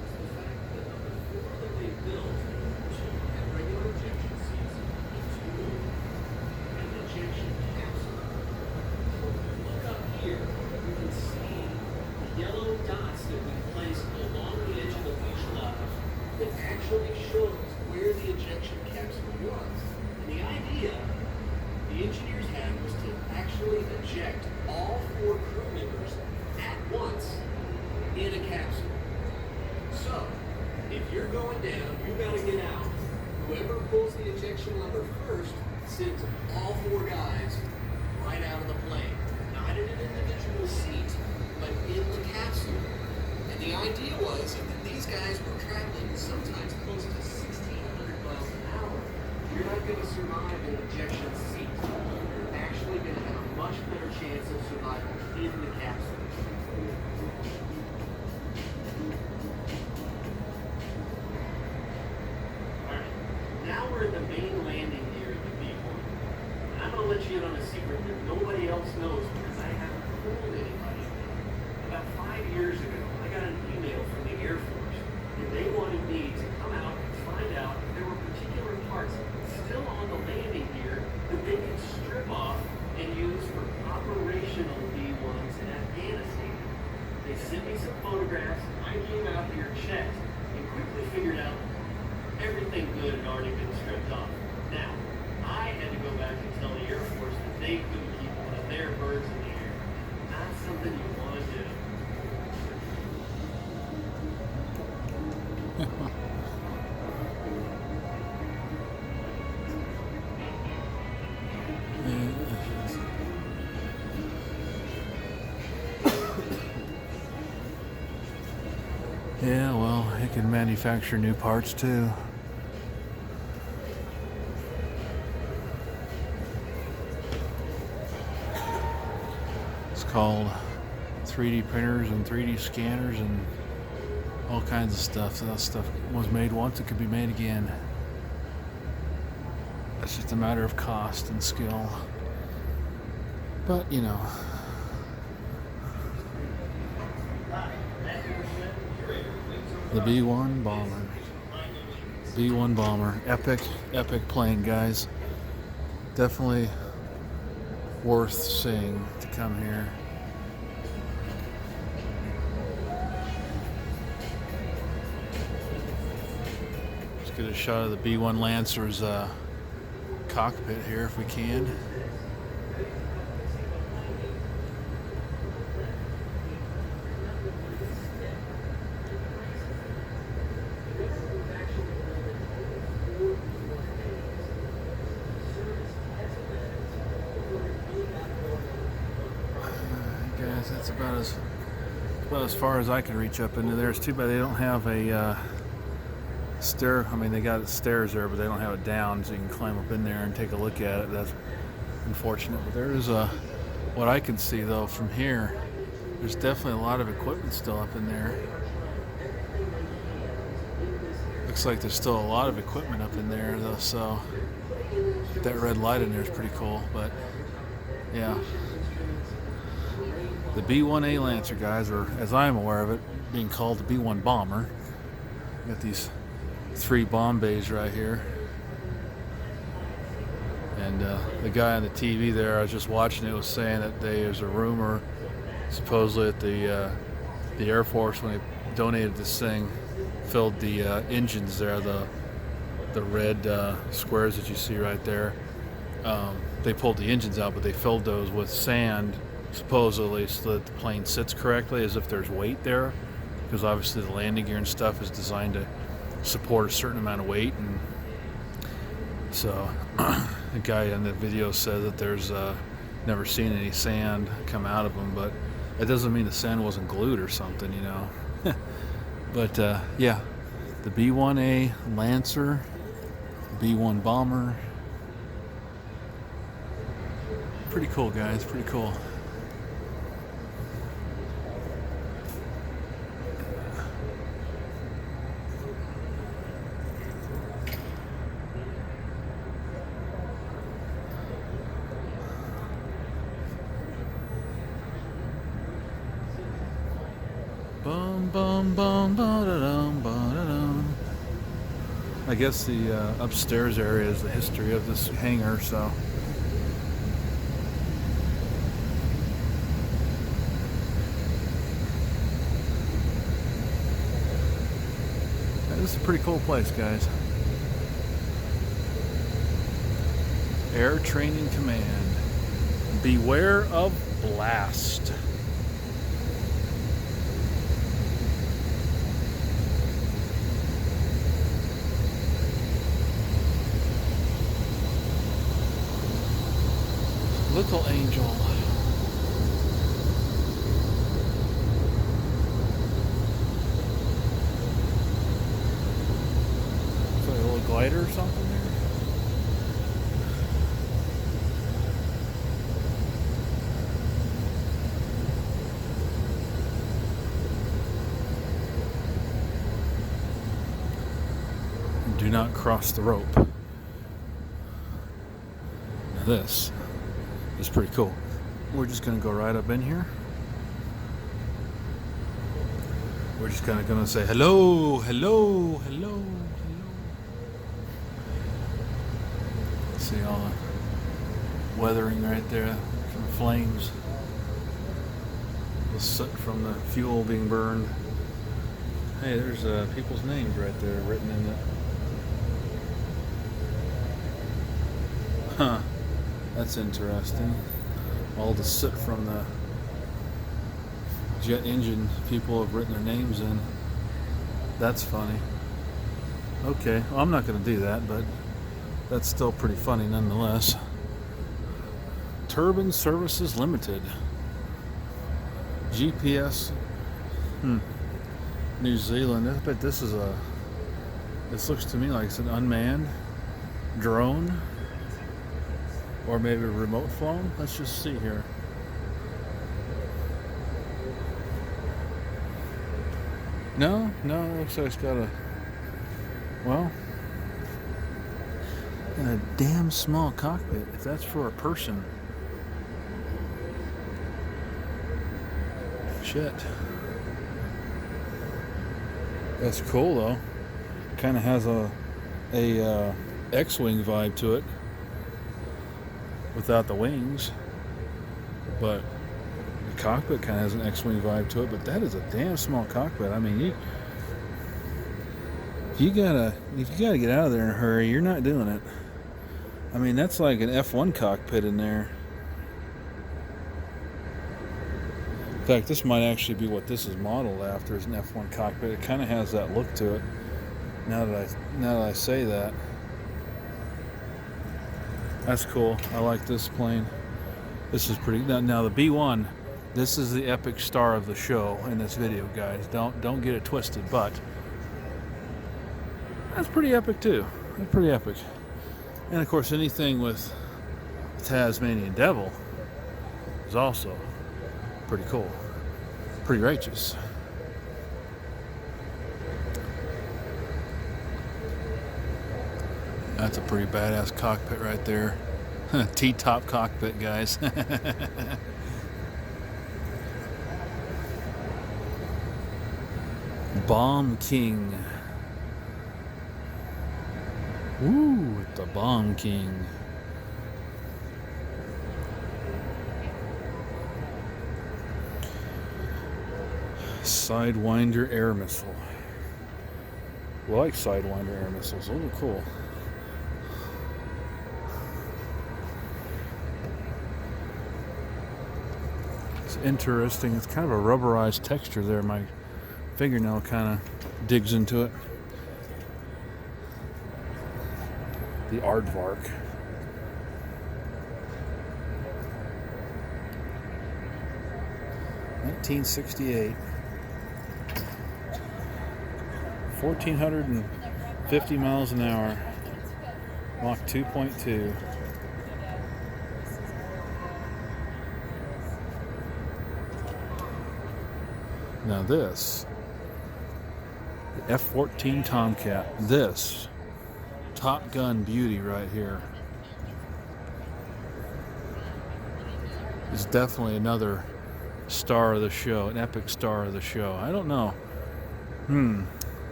much better chance of survival in the capsule. Alright, now we're at the main landing gear of the B-1. And I'm going to let you in on a secret that nobody else knows because I haven't told anybody. About 5 years ago, I got an email from the Air Force, and they wanted me to come out and find out if there were particular parts still on the landing gear that they could strip off and use for operational B-1s in Afghanistan. They sent me some photographs, I came out here, checked, and quickly figured out everything good had already been stripped off. Now, I had to go back and tell the Air Force that they couldn't keep one of their birds in the air. Not something you want to do. Yeah, well, it can manufacture new parts too. It's called 3D printers and 3D scanners and all kinds of stuff. So that stuff was made once, it could be made again. It's just a matter of cost and skill. But, you know. The B-1 bomber. B-1 bomber. Epic plane, guys. Definitely worth seeing to come here. Let's get a shot of the B-1 Lancer's cockpit here if we can. Guys, that's about as far as I can reach up into there. It's too bad they don't have a stair. I mean, they got stairs there, but they don't have it down, so you can climb up in there and take a look at it. That's unfortunate. But there is what I can see though from here. There's definitely a lot of equipment still up in there. Looks like there's still a lot of equipment up in there though. So that red light in there is pretty cool. But yeah. The B-1A Lancer, guys, or as I'm aware of it, being called the B-1 Bomber. Got these 3 bomb bays right here. And the guy on the TV there, I was just watching it, was saying that there's a rumor, supposedly that the Air Force, when they donated this thing, filled the engines there, the red squares that you see right there. They pulled the engines out, but they filled those with sand, supposedly, so that the plane sits correctly, as if there's weight there, because obviously the landing gear and stuff is designed to support a certain amount of weight. And so the guy in the video said that there's never seen any sand come out of them, but it doesn't mean the sand wasn't glued or something, you know. But yeah, the B-1A Lancer, B-1 Bomber, pretty cool, guys, pretty cool. Bum bum bum ba-da-dum ba-da-dum. I guess the upstairs area is the history of this hangar, so. This is a pretty cool place, guys. Air Training Command. Beware of blast. Little angel. It's like a little glider or something there. not cross the rope. Now this is pretty cool. We're just going to go right up in here. We're just kind of going to say hello, hello, hello, hello. See all the weathering right there from the flames. The soot from the fuel being burned. Hey, there's people's names right there written in it. Huh. That's interesting. All the soot from the jet engine, people have written their names in. That's funny. Okay, well, I'm not going to do that, but that's still pretty funny nonetheless. Turbine Services Limited. GPS. New Zealand. I bet this is a... This looks to me like it's an unmanned drone. Or maybe a remote phone. Let's just see here. No, it looks like it's got a... Well... And a damn small cockpit, if that's for a person. Shit. That's cool though. Kind of has a X-wing vibe to it, without the wings. But the cockpit kind of has an X-wing vibe to it. But that is a damn small cockpit. I mean, if you gotta get out of there in a hurry, you're not doing it. I mean, that's like an F1 cockpit in there. In fact, this might actually be what this is modeled after, is an F1 cockpit. It kind of has that look to it. Now that I say that, that's cool. I like this plane. This is pretty. Now the B1, this is the epic star of the show in this video, guys. Don't get it twisted, but that's pretty epic too. That's pretty epic. And of course, anything with Tasmanian Devil is also pretty cool, pretty righteous. That's a pretty badass cockpit right there. T-top cockpit, guys. Bomb King. Ooh, the Bomb King. Sidewinder air missile. I like Sidewinder air missiles. Those are cool. It's interesting. It's kind of a rubberized texture there. My fingernail kind of digs into it. The Aardvark. $1968. 1,450 miles an hour. Mach 2.2. Now this, the F-14 Tomcat. This Top Gun beauty right here is definitely another star of the show, an epic star of the show. I don't know.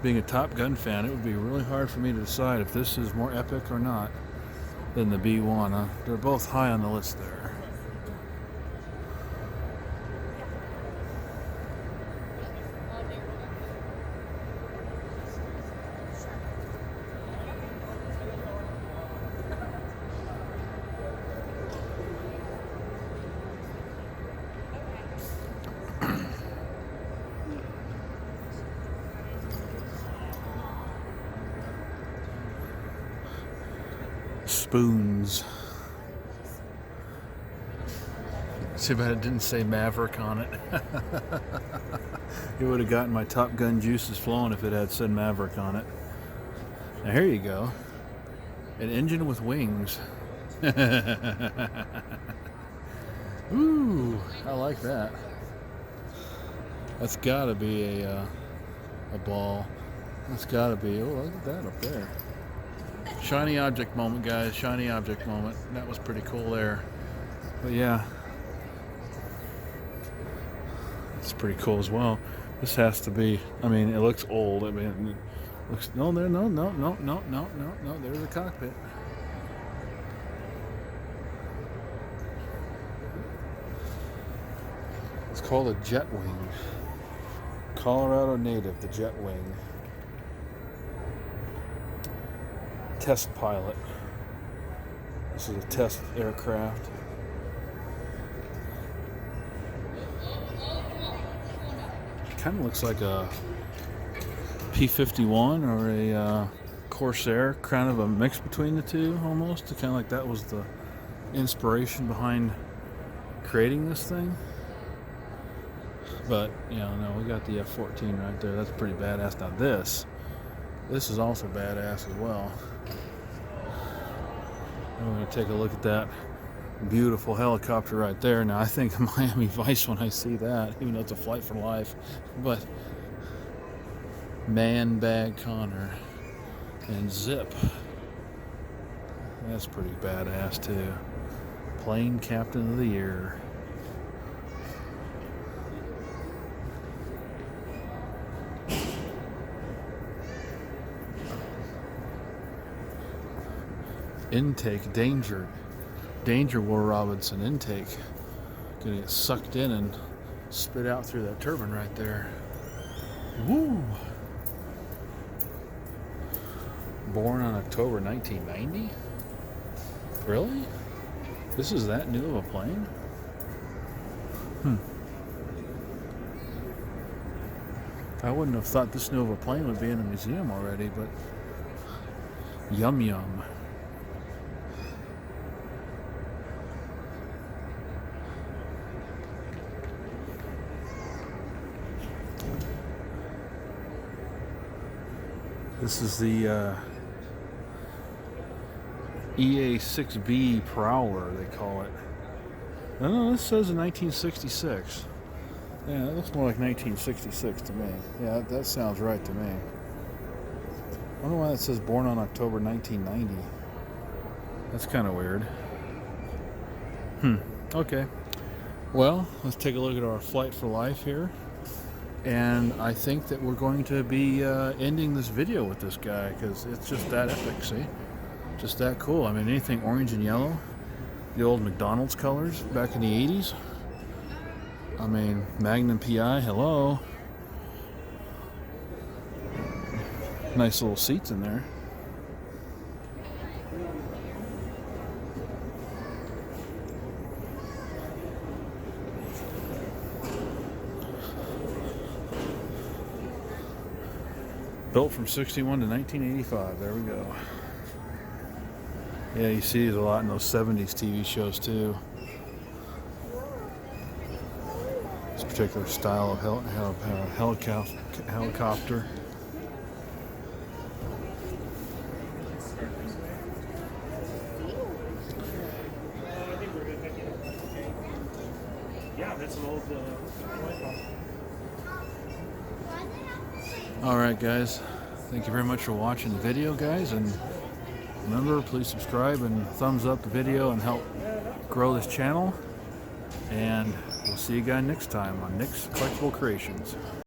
Being a Top Gun fan, it would be really hard for me to decide if this is more epic or not than the B1. They're both high on the list there. Spoons. Too bad it didn't say Maverick on it. It would have gotten my Top Gun juices flowing if it had said Maverick on it. Now here you go. An engine with wings. Ooh, I like that. That's gotta be a ball. That's gotta be. Oh, look at that up there. Shiny object moment, guys. Shiny object moment. That was pretty cool there. But yeah, it's pretty cool as well. This has to be, I mean, it looks old. I mean, it looks, no, there, no. There's the cockpit. It's called a jet wing. Colorado native, the jet wing. Test pilot. This is a test aircraft. Kind of looks like a P-51 or a Corsair, kind of a mix between the two almost. Kind of like that was the inspiration behind creating this thing. But, you know, no, we got the F-14 right there. That's pretty badass. Now this is also badass as well. I'm going to take a look at that beautiful helicopter right there. Now I think of Miami Vice when I see that, even though it's a flight for life. But Man Bag Connor and Zip. That's pretty badass too. Plane Captain of the Year. Intake, danger. Danger, Will Robinson, intake. Gonna get sucked in and spit out through that turbine right there. Woo! Born on October 1990? Really? This is that new of a plane? I wouldn't have thought this new of a plane would be in a museum already, but yum yum. This is the EA-6B Prowler, they call it. No, this says in 1966. Yeah, that looks more like 1966 to me. Yeah, that sounds right to me. I wonder why that says born on October 1990. That's kind of weird. Okay. Well, let's take a look at our flight for life here. And I think that we're going to be ending this video with this guy because it's just that epic, see? Just that cool. I mean, anything orange and yellow, the old McDonald's colors back in the 80s. I mean, Magnum PI, hello. Nice little seats in there. Built from 61 to 1985. There we go. Yeah, you see it a lot in those 70s TV shows too. This particular style of helicopter. Yeah, that's an old Alright guys, thank you very much for watching the video, guys, and remember, please subscribe and thumbs up the video and help grow this channel, and we'll see you guys next time on Nick's Collectible Creations.